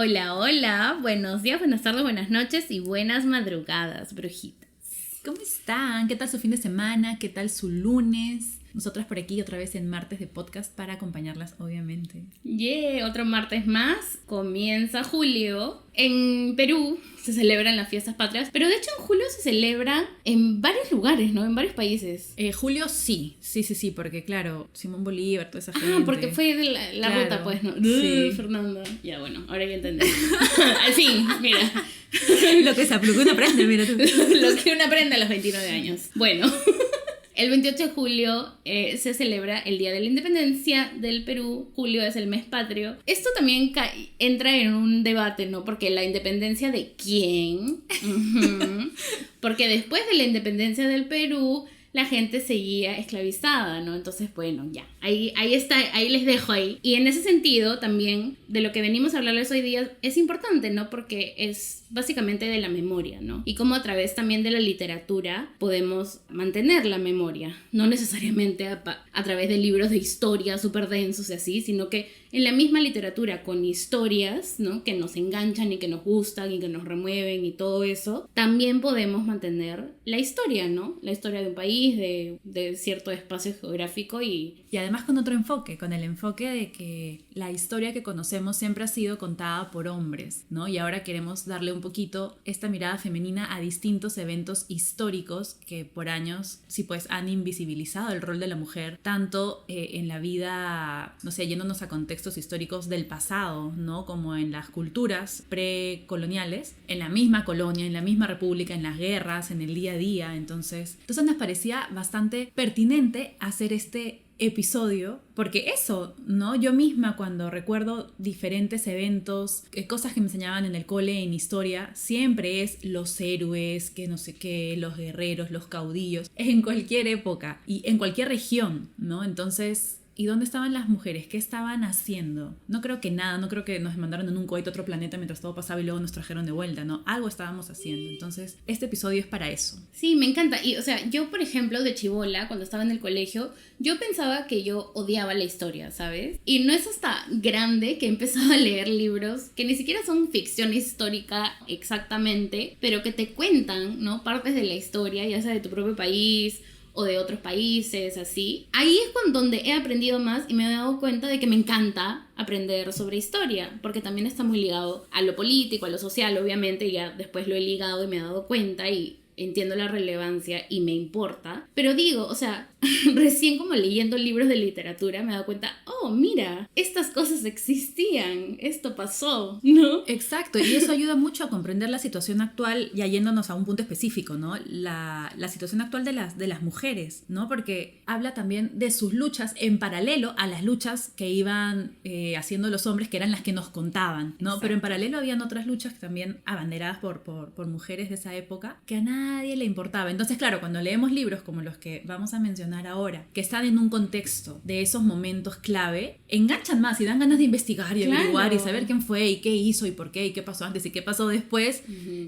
Hola, hola, buenos días, buenas tardes, buenas noches y buenas madrugadas, brujitas. ¿Cómo están? ¿Qué tal su fin de semana? ¿Qué tal su lunes? Nosotras por aquí otra vez en martes de podcast para acompañarlas, obviamente. Otro martes más, comienza julio. En Perú se celebran las fiestas patrias, pero de hecho en julio se celebra en varios lugares, ¿no? En varios países. Julio sí, porque claro, Simón Bolívar, toda esa gente. Porque fue de la Claro, ruta, pues, ¿no? Sí. Fernanda. Ya, bueno, ahora ya entendí. Al fin, mira. Lo que uno aprende, mira tú. Lo que uno aprende a los 29 años. Bueno. El 28 de julio se celebra el Día de la Independencia del Perú. Julio es el mes patrio. Esto también entra en un debate, ¿no? Porque la independencia de quién. Porque después de la independencia del Perú, la gente seguía esclavizada, ¿no? Entonces, bueno, ya. Ahí está, ahí les dejo ahí. Y en ese sentido, también, de lo que venimos a hablarles hoy día, es importante, ¿no? Porque es básicamente de la memoria, ¿no? Y cómo a través también de la literatura podemos mantener la memoria. No necesariamente a través de libros de historia súper densos y así, sino que en la misma literatura, con historias, ¿no? Que nos enganchan y que nos gustan y que nos remueven y todo eso, también podemos mantener la historia, ¿no? La historia de un país, de cierto espacio geográfico y además con otro enfoque, con el enfoque de que la historia que conocemos siempre ha sido contada por hombres, ¿no? Y ahora queremos darle un poquito esta mirada femenina a distintos eventos históricos que por años sí pues han invisibilizado el rol de la mujer, tanto en la vida, no sé, yéndonos a contextos históricos del pasado, ¿no? Como en las culturas precoloniales, en la misma colonia, en la misma república, en las guerras, en el día a día. Entonces nos parecía bastante pertinente hacer este episodio, porque eso, ¿no? Yo misma cuando recuerdo diferentes eventos, cosas que me enseñaban en el cole, en historia, siempre es los héroes, que no sé qué, los guerreros, los caudillos, en cualquier época y en cualquier región, ¿no? Entonces, ¿y dónde estaban las mujeres? ¿Qué estaban haciendo? No creo que nada, no creo que nos mandaron en un cohete a otro planeta mientras todo pasaba y luego nos trajeron de vuelta, ¿no? Algo estábamos haciendo. Entonces, este episodio es para eso. Sí, me encanta. Y, o sea, yo, por ejemplo, de chibola, cuando estaba en el colegio, yo pensaba que yo odiaba la historia, ¿sabes? Y no es hasta grande que he empezado a leer libros que ni siquiera son ficción histórica exactamente, pero que te cuentan, ¿no? Partes de la historia, ya sea de tu propio país o de otros países, así. Ahí es donde he aprendido más y me he dado cuenta de que me encanta aprender sobre historia, porque también está muy ligado a lo político, a lo social, obviamente, ya después lo he ligado y me he dado cuenta y entiendo la relevancia y me importa, pero digo, o sea, recién como leyendo libros de literatura me he dado cuenta, oh, mira, estas cosas existían, esto pasó, ¿no? Exacto, y eso ayuda mucho a comprender la situación actual, ya yéndonos a un punto específico, ¿no? La situación actual de las mujeres, ¿no? Porque habla también de sus luchas en paralelo a las luchas que iban haciendo los hombres, que eran las que nos contaban, ¿no? Exacto. Pero en paralelo habían otras luchas que también abanderadas por mujeres de esa época, que a nadie le importaba. Entonces, claro, cuando leemos libros como los que vamos a mencionar ahora, que están en un contexto de esos momentos clave, enganchan más y dan ganas de investigar y averiguar y saber quién fue y qué hizo y por qué y qué pasó antes y qué pasó después.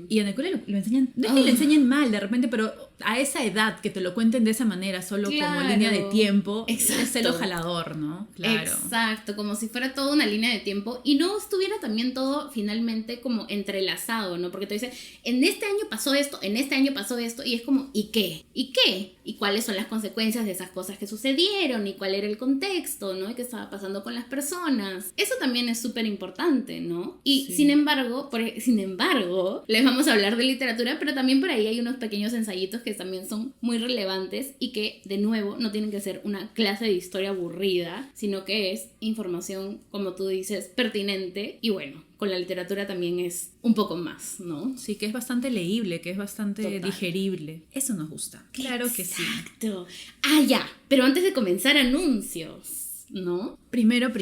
Y en el colegio lo enseñan, no es que lo enseñen mal de repente, pero a esa edad que te lo cuenten de esa manera, solo como línea de tiempo, es celo jalador, ¿no? Claro. Exacto, como si fuera toda una línea de tiempo y no estuviera también todo finalmente como entrelazado, ¿no? Porque te dice, en este año pasó esto, en este año pasó esto, y es como, ¿y qué? ¿Y qué? ¿Y cuáles son las consecuencias de esas cosas que sucedieron? ¿Y cuál era el contexto, ¿no? ¿Y qué estaba pasando con las personas? Eso también es súper importante, ¿no? Y sí. sin embargo, les vamos a hablar de literatura, pero también por ahí hay unos pequeños ensayitos que también son muy relevantes y que, de nuevo, no tienen que ser una clase de historia aburrida, sino que es información, como tú dices, pertinente y bueno, con la literatura también es un poco más, ¿no? Sí, que es bastante leíble, que es bastante Total. Digerible. Eso nos gusta. Claro que sí. Exacto. Ah, ya. Pero antes de comenzar, anuncios, ¿no? Primero,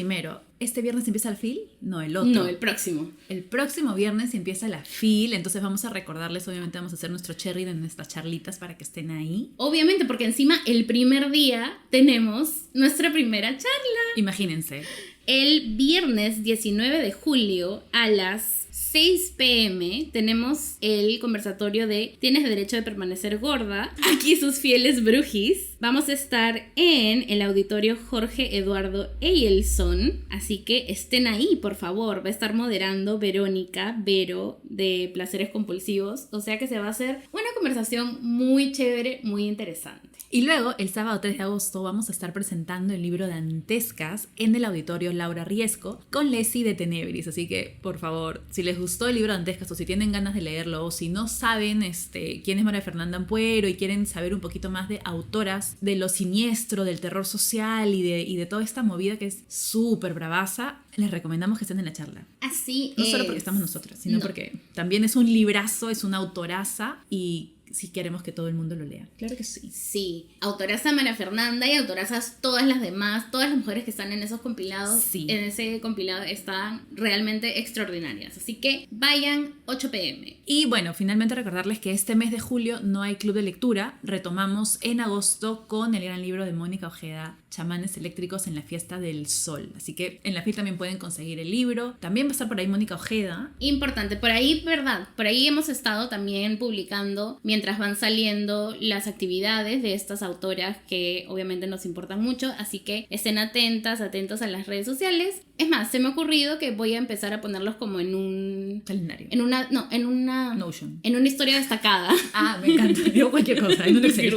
¿este viernes empieza la FIL? No, el otro. No, el próximo. El próximo viernes empieza la FIL, entonces vamos a recordarles, obviamente vamos a hacer nuestro cherry de nuestras charlitas para que estén ahí. Obviamente, porque encima el primer día tenemos nuestra primera charla. Imagínense. El viernes 19 de julio a las 6 p.m. tenemos el conversatorio de ¿Tienes derecho de permanecer gorda? Aquí sus fieles brujis. Vamos a estar en el auditorio Jorge Eduardo Eyelson. Así Así que estén ahí, por favor. Va a estar moderando Verónica Vero de Placeres Compulsivos. O sea que se va a hacer una conversación muy chévere, muy interesante. Y luego, el sábado 3 de agosto, vamos a estar presentando el libro Dantescas en el auditorio Laura Riesco con Leslie de Tenebris. Así que, por favor, si les gustó el libro Dantescas o si tienen ganas de leerlo o si no saben quién es María Fernanda Ampuero y quieren saber un poquito más de autoras de lo siniestro, del terror social y de toda esta movida que es súper bravaza, les recomendamos que estén en la charla. Así No es. solo porque estamos nosotras, sino porque también es un librazo, es una autoraza y si queremos que todo el mundo lo lea. Claro que sí. Sí, autoraza María Fernanda y autorazas todas las demás, todas las mujeres que están en esos compilados, Sí. en ese compilado están realmente extraordinarias. Así que vayan 8 p.m. Y bueno, finalmente recordarles que este mes de julio no hay club de lectura. Retomamos en agosto con el gran libro de Mónica Ojeda, Chamanes Eléctricos en la Fiesta del Sol. Así que en la FIL también pueden conseguir el libro. También va a estar por ahí Mónica Ojeda. Importante, por ahí, ¿verdad? Por ahí hemos estado también publicando mientras van saliendo las actividades de estas autoras que obviamente nos importan mucho, así que estén atentos a las redes sociales. Es más, se me ha ocurrido que voy a empezar a ponerlos como en un Calendario. en una Notion. en una historia destacada. Ah, me encanta. Digo cualquier cosa. En un Excel.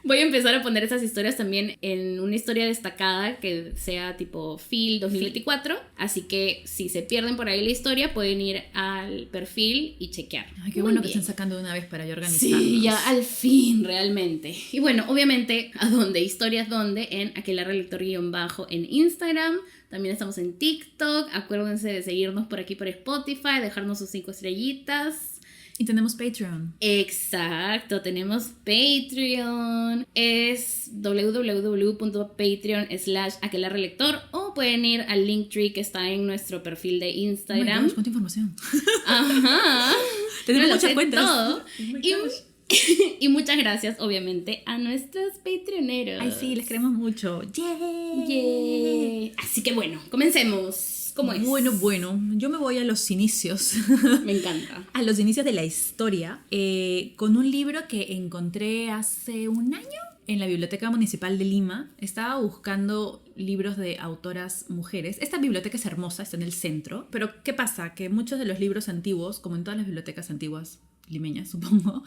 Voy a empezar a poner esas historias también en una historia destacada que sea tipo FIL 2024. Así que si se pierden por ahí la historia, pueden ir al perfil y chequear. Ay, qué Muy bueno bien. que estén sacando de una vez para yo organizarnos. Sí, ya al fin, realmente. Y bueno, obviamente, ¿a dónde? Historias donde en aquelarrelector_ en Instagram. También estamos en TikTok. Acuérdense de seguirnos por aquí por Spotify, dejarnos sus 5 estrellitas. Y tenemos Patreon. Exacto, tenemos Patreon. Es www.patreon.com/aquelarrelector o pueden ir al Linktree que está en nuestro perfil de Instagram. Oh my gosh, ¿cuánta información? Ajá. Tenemos No lo muchas sé cuentas. todo. Oh my Y, gosh. y muchas gracias, obviamente, a nuestros Patreoneros. Ay, sí, les queremos mucho. ¡Yay! Yay. Así que bueno, comencemos. ¿Cómo es? Bueno, yo me voy a los inicios. Me encanta. A los inicios de la historia, con un libro que encontré hace un año en la Biblioteca Municipal de Lima. Estaba buscando libros de autoras mujeres. Esta biblioteca es hermosa, está en el centro, pero ¿qué pasa? Que muchos de los libros antiguos, como en todas las bibliotecas antiguas limeñas, supongo,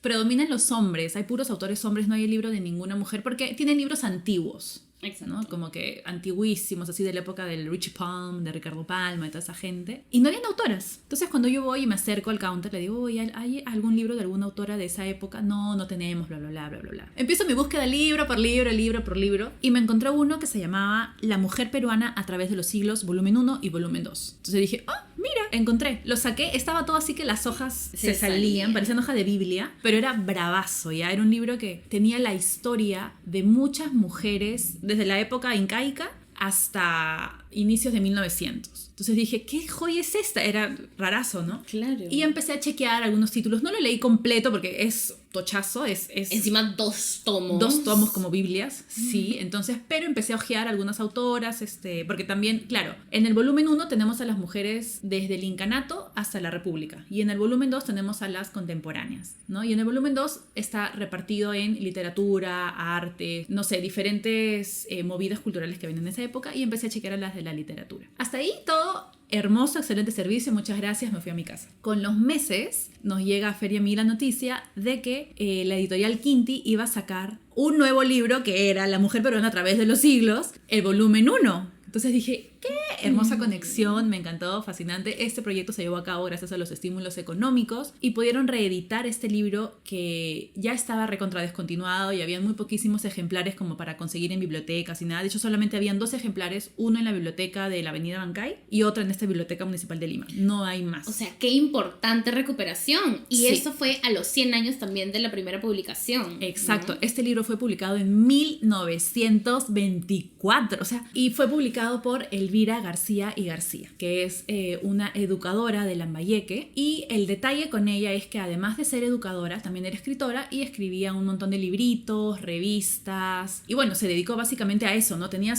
predominan los hombres. Hay puros autores hombres, no hay libro de ninguna mujer, porque tienen libros antiguos. Exacto. ¿No? Como que antiguísimos, así de la época del Richie Palm, de Ricardo Palma y toda esa gente. Y no habían autoras. Entonces cuando yo voy y me acerco al counter, le digo, oye, ¿hay algún libro de alguna autora de esa época? No tenemos, bla, bla, bla, bla, bla, bla. Empiezo mi búsqueda libro por libro, y me encontré uno que se llamaba La mujer peruana a través de los siglos, volumen 1 y volumen 2. Entonces dije, mira, encontré. Lo saqué, estaba todo así que las hojas se salían, parecían hojas de Biblia, pero era bravazo, ya. Era un libro que tenía la historia de muchas mujeres desde la época incaica hasta inicios de 1900. Entonces dije, ¿qué joya es esta? Era rarazo, ¿no? Claro. Y empecé a chequear algunos títulos. No lo leí completo porque es tochazo, es encima 2 tomos. 2 tomos como Biblias, sí. Entonces, pero empecé a hojear algunas autoras, porque también, claro, en el volumen 1 tenemos a las mujeres desde el incanato hasta la República. Y en el volumen 2 tenemos a las contemporáneas, ¿no? Y en el volumen 2 está repartido en literatura, arte, no sé, diferentes movidas culturales que vienen en esa época. Y empecé a chequear a las de la literatura. Hasta ahí todo hermoso, excelente servicio, muchas gracias, me fui a mi casa. Con los meses nos llega a Feria Mí la noticia de que la editorial Quinti iba a sacar un nuevo libro que era La mujer peruana a través de los siglos, el volumen 1. Entonces dije, qué hermosa conexión, me encantó, fascinante. Este proyecto se llevó a cabo gracias a los estímulos económicos y pudieron reeditar este libro que ya estaba recontra descontinuado y habían muy poquísimos ejemplares como para conseguir en bibliotecas y nada. De hecho, solamente habían 2 ejemplares, uno en la biblioteca de la Avenida Bancay y otro en esta biblioteca municipal de Lima. No hay más. O sea, qué importante recuperación. Y Sí. eso fue a los 100 años también de la primera publicación. Exacto, ¿no? este libro fue publicado en 1924, o sea, y fue publicado por Elvira García y García, que es una educadora de Lambayeque, y el detalle con ella es que además de ser educadora, también era escritora y escribía un montón de libritos, revistas, y bueno, se dedicó básicamente a eso, ¿no? Tenía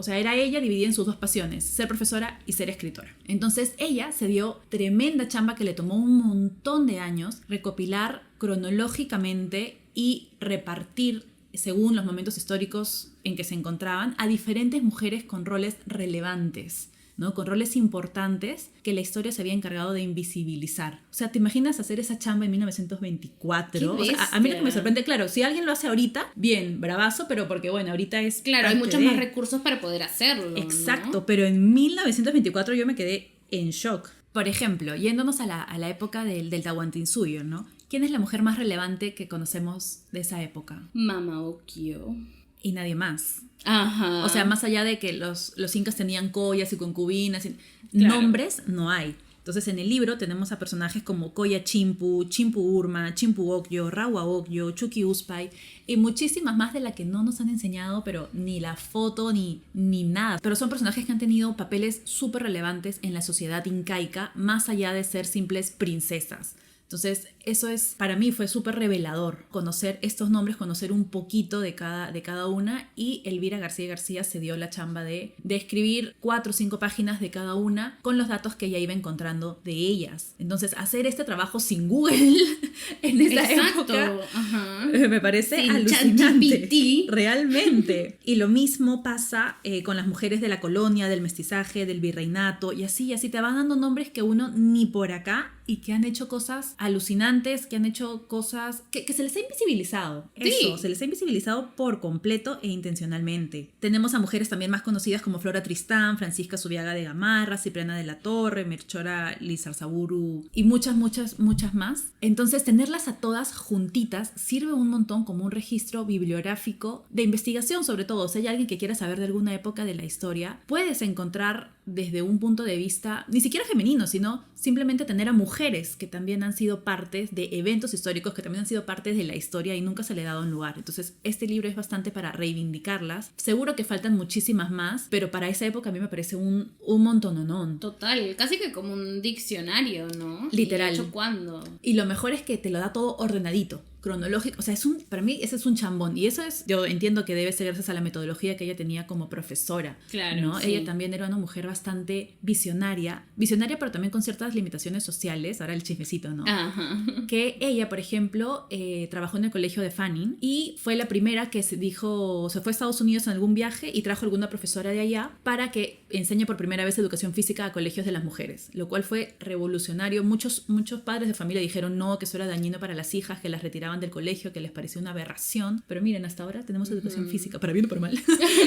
era ella dividida en sus 2 pasiones, ser profesora y ser escritora. Entonces ella se dio tremenda chamba que le tomó un montón de años recopilar cronológicamente y repartir según los momentos históricos en que se encontraban, a diferentes mujeres con roles relevantes, ¿no? Con roles importantes que la historia se había encargado de invisibilizar. O sea, ¿te imaginas hacer esa chamba en 1924? O sea, a mí lo que me sorprende, claro, si alguien lo hace ahorita, bien, bravazo, pero porque bueno, ahorita es... Claro, hay muchos más recursos para poder hacerlo. Exacto, ¿no? pero en 1924 yo me quedé en shock. Por ejemplo, yéndonos a la época del Tahuantinsuyo, ¿no? ¿Quién es la mujer más relevante que conocemos de esa época? Mama Ocllo. Y nadie más. Ajá. O sea, más allá de que los incas tenían collas y concubinas, Claro. nombres no hay. Entonces en el libro tenemos a personajes como Coya Chimpu, Chimpu Urma, Chimpu Ocllo, Rawa Ocllo, Chucky Uspay y muchísimas más de las que no nos han enseñado, pero ni la foto ni nada. Pero son personajes que han tenido papeles súper relevantes en la sociedad incaica, más allá de ser simples princesas. Entonces, eso es, para mí fue súper revelador, conocer estos nombres, conocer un poquito de cada una, y Elvira García García se dio la chamba de escribir 4 o 5 páginas de cada una con los datos que ella iba encontrando de ellas. Entonces, hacer este trabajo sin Google en esa época Ajá. me parece Sin alucinante. ChatGPT. Realmente. Y lo mismo pasa con las mujeres de la colonia, del mestizaje, del virreinato, y así te van dando nombres que uno ni por acá, y que han hecho cosas alucinantes, que han hecho cosas que se les ha invisibilizado. Eso, se les ha invisibilizado por completo e intencionalmente. Tenemos a mujeres también más conocidas como Flora Tristán, Francisca Subiaga de Gamarra, Cipriana de la Torre, Melchora Lizarzaburu y muchas más. Entonces, tenerlas a todas juntitas sirve un montón como un registro bibliográfico de investigación, sobre todo. Si hay alguien que quiera saber de alguna época de la historia, puedes encontrar desde un punto de vista ni siquiera femenino, sino simplemente tener a mujeres que también han sido partes de eventos históricos, que también han sido partes de la historia y nunca se le ha dado un lugar. Entonces, este libro es bastante para reivindicarlas. Seguro que faltan muchísimas más, pero para esa época a mí me parece un montononón. Total, casi que como un diccionario, ¿no? Literal. ¿Y hecho cuándo? Y lo mejor es que te lo da todo ordenadito, cronológico. O sea, para mí ese es un chambón. Y eso es, yo entiendo que debe ser gracias a la metodología que ella tenía como profesora. Claro, ¿no? sí. Ella también era una mujer bastante visionaria, pero también con ciertas limitaciones sociales. Ahora el chismecito, ¿no? Ajá. Que ella, por ejemplo, trabajó en el colegio de Fanning y fue la primera que se fue a Estados Unidos en algún viaje y trajo alguna profesora de allá para que enseñe por primera vez educación física a colegios de las mujeres, lo cual fue revolucionario. Muchos padres de familia dijeron no, que eso era dañino para las hijas, que las retiraban del colegio, que les parecía una aberración. Pero miren, hasta ahora tenemos educación física, para bien o por mal.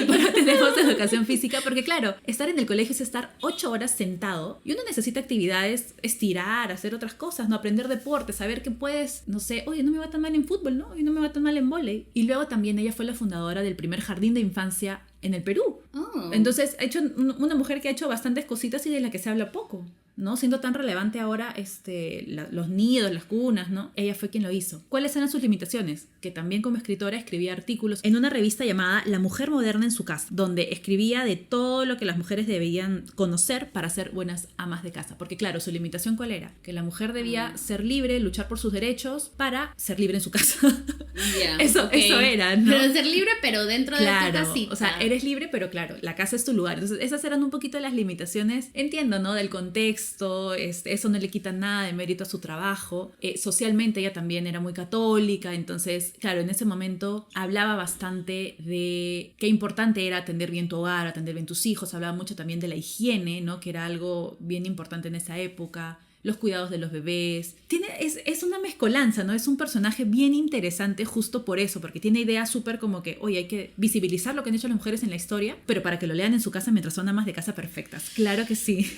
Pero tenemos educación física porque, claro, estar en el colegio es estar 8 horas sentado y uno necesita actividades, estirar, hacer otras cosas, no aprender deporte, saber que puedes, no sé, oye, no me va tan mal en fútbol, ¿no? Oye, no me va tan mal en vóley. Y luego también ella fue la fundadora del primer jardín de infancia en el Perú. Oh. Entonces, ha hecho una mujer que ha hecho bastantes cositas y de la que se habla poco, ¿no? Siendo tan relevante ahora los nidos, las cunas, ¿no? Ella fue quien lo hizo. ¿Cuáles eran sus limitaciones? Que también como escritora escribía artículos en una revista llamada La Mujer Moderna en su casa, donde escribía de todo lo que las mujeres debían conocer para ser buenas amas de casa. Porque claro, su limitación ¿cuál era? Que la mujer debía ser libre, luchar por sus derechos para ser libre en su casa. Yeah, Eso era, ¿no? Pero ser libre, pero dentro de tu casita. O sea, eres libre, pero claro, la casa es tu lugar. Entonces, esas eran un poquito las limitaciones, entiendo, ¿no? Del contexto, eso no le quita nada de mérito a su trabajo. Socialmente ella también era muy católica, entonces, claro, en ese momento hablaba bastante de qué importante era atender bien tu hogar, atender bien tus hijos, hablaba mucho también de la higiene, ¿no? Que era algo bien importante en esa época. Los cuidados de los bebés. Es una mezcolanza, ¿no? Es un personaje bien interesante justo por eso, porque tiene ideas súper como que, oye, hay que visibilizar lo que han hecho las mujeres en la historia, pero para que lo lean en su casa mientras son amas de casa perfectas. Claro que sí.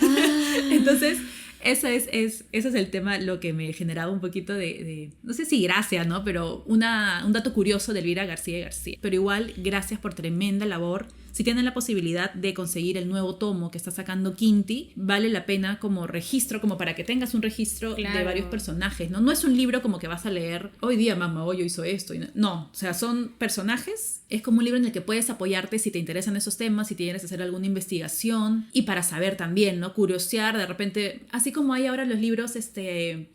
Entonces, ese es el tema, lo que me generaba un poquito de no sé si gracia, ¿no? Pero un dato curioso de Elvira García García. Pero igual, gracias por tremenda labor. Si tienen la posibilidad de conseguir el nuevo tomo que está sacando Quinti, vale la pena como registro, como para que tengas un registro de varios personajes, ¿no? No es un libro como que vas a leer, hoy día Mama Ocllo hizo esto. No, o sea, son personajes. Es como un libro en el que puedes apoyarte si te interesan esos temas, si tienes que hacer alguna investigación y para saber también, ¿no? Curiosear, de repente, así como hay ahora los libros,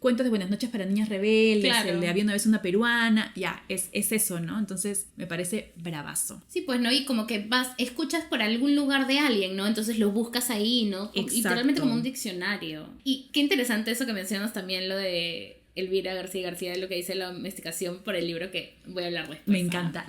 cuentos de buenas noches para niñas rebeldes, claro. El de Había una vez una peruana, ya, es eso, ¿no? Entonces, me parece bravazo. Sí, pues, ¿no? Y como que escuchas por algún lugar de alguien, ¿no? Entonces lo buscas ahí, ¿no? Exacto. Literalmente como un diccionario. Y qué interesante eso que mencionas también, lo de Elvira García García, lo que dice la domesticación, por el libro que voy a hablar después. Me encanta.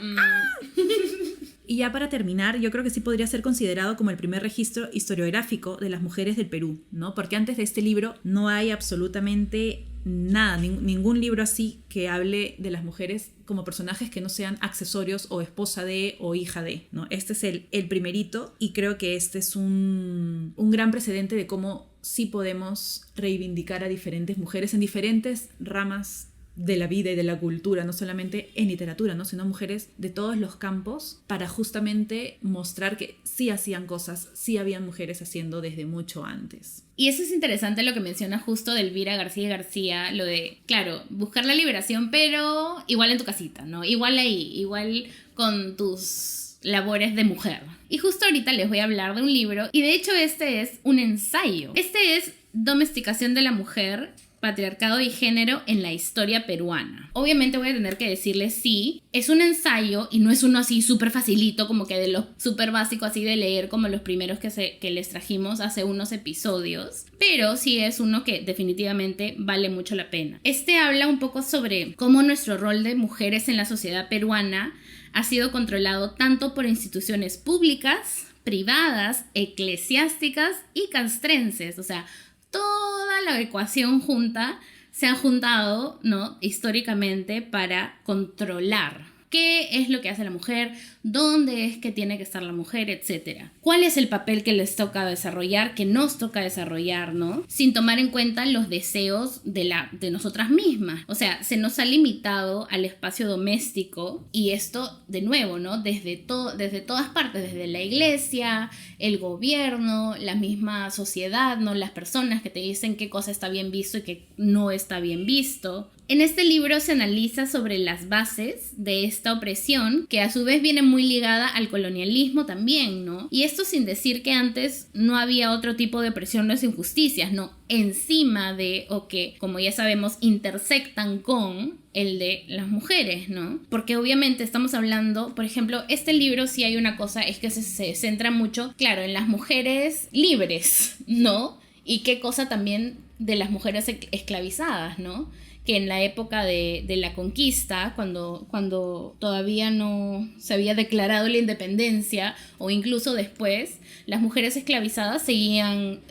Y ya para terminar, yo creo que sí podría ser considerado como el primer registro historiográfico de las mujeres del Perú, ¿no? Porque antes de este libro no hay absolutamente nada, ningún libro así que hable de las mujeres como personajes que no sean accesorios o esposa de o hija de, ¿no? Este es el primerito, y creo que este es un gran precedente de cómo sí podemos reivindicar a diferentes mujeres en diferentes ramas de la vida y de la cultura, no solamente en literatura, ¿no? Sino mujeres de todos los campos, para justamente mostrar que sí hacían cosas, sí habían mujeres haciendo desde mucho antes. Y eso es interesante lo que menciona justo de Elvira García García, lo de, claro, buscar la liberación, pero igual en tu casita, ¿no? Igual ahí, igual con tus labores de mujer. Y justo ahorita les voy a hablar de un libro, y de hecho este es un ensayo. Este es Domesticación de la mujer, patriarcado y género en la historia peruana. Obviamente voy a tener que decirles sí, es un ensayo y no es uno así súper facilito, como que de lo súper básico así de leer como los primeros que les trajimos hace unos episodios, pero sí es uno que definitivamente vale mucho la pena. Este habla un poco sobre cómo nuestro rol de mujeres en la sociedad peruana ha sido controlado tanto por instituciones públicas, privadas, eclesiásticas y castrenses, o sea, toda la ecuación junta se ha juntado, ¿no? Históricamente para controlar qué es lo que hace la mujer, dónde es que tiene que estar la mujer, etc. ¿Cuál es el papel que les toca desarrollar, que nos toca desarrollar, ¿no? Sin tomar en cuenta los deseos de nosotras mismas. O sea, se nos ha limitado al espacio doméstico, y esto, de nuevo, ¿no? Desde todas partes, desde la iglesia, el gobierno, la misma sociedad, ¿no? Las personas que te dicen qué cosa está bien visto y qué no está bien visto. En este libro se analiza sobre las bases de esta opresión, que a su vez viene muy ligada al colonialismo también, ¿no? Y esto sin decir que antes no había otro tipo de opresiones e injusticias, ¿no? Encima de, o que, como ya sabemos, intersectan con el de las mujeres, ¿no? Porque obviamente estamos hablando, por ejemplo, este libro, sí hay una cosa, es que se centra mucho, claro, en las mujeres libres, ¿no? Y qué cosa también de las mujeres esclavizadas, ¿no? Que en la época de la conquista, cuando todavía no se había declarado la independencia, o incluso después, las mujeres esclavizadas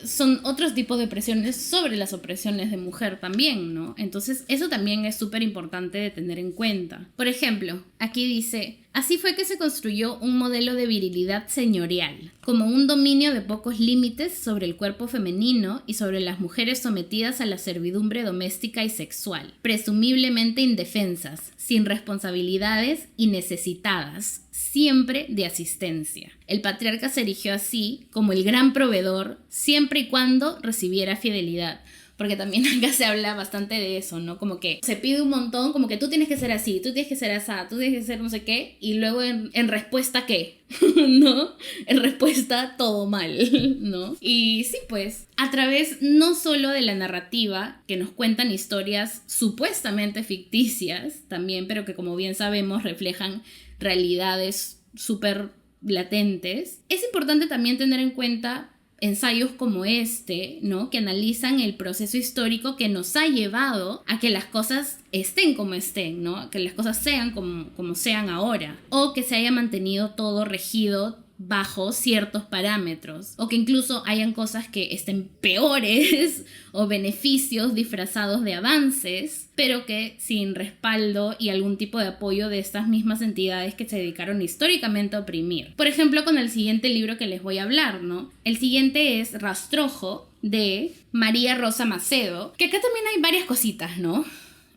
son otros tipos de opresiones sobre las opresiones de mujer también, ¿no? Entonces eso también es súper importante de tener en cuenta. Por ejemplo, aquí dice: así fue que se construyó un modelo de virilidad señorial, como un dominio de pocos límites sobre el cuerpo femenino y sobre las mujeres sometidas a la servidumbre doméstica y sexual, presumiblemente indefensas, sin responsabilidades y necesitadas, siempre de asistencia. El patriarca se erigió así como el gran proveedor, siempre y cuando recibiera fidelidad. Porque también acá se habla bastante de eso, ¿no? Como que se pide un montón, como que tú tienes que ser así, tú tienes que ser asá, tú tienes que ser no sé qué, y luego en respuesta, ¿qué? ¿No? En respuesta, todo mal, ¿no? Y sí, pues, a través no solo de la narrativa, que nos cuentan historias supuestamente ficticias también, pero que como bien sabemos reflejan realidades súper latentes, es importante también tener en cuenta ensayos como este, ¿no? Que analizan el proceso histórico que nos ha llevado a que las cosas estén como estén, ¿no? Que las cosas sean como sean ahora, o que se haya mantenido todo regido bajo ciertos parámetros, o que incluso hayan cosas que estén peores o beneficios disfrazados de avances, pero que sin respaldo y algún tipo de apoyo de estas mismas entidades que se dedicaron históricamente a oprimir. Por ejemplo, con el siguiente libro que les voy a hablar, ¿no? El siguiente es Rastrojo, de María Rosa Macedo, que acá también hay varias cositas, ¿no?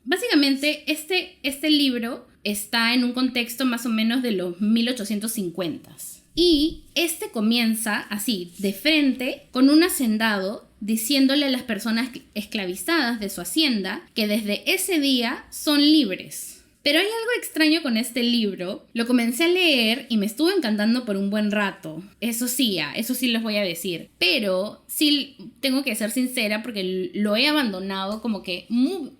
Básicamente, este libro está en un contexto más o menos de los 1850s. Y este comienza así, de frente, con un hacendado diciéndole a las personas esclavizadas de su hacienda que desde ese día son libres. Pero hay algo extraño con este libro. Lo comencé a leer y me estuvo encantando por un buen rato. Eso sí les voy a decir. Pero sí tengo que ser sincera porque lo he abandonado como que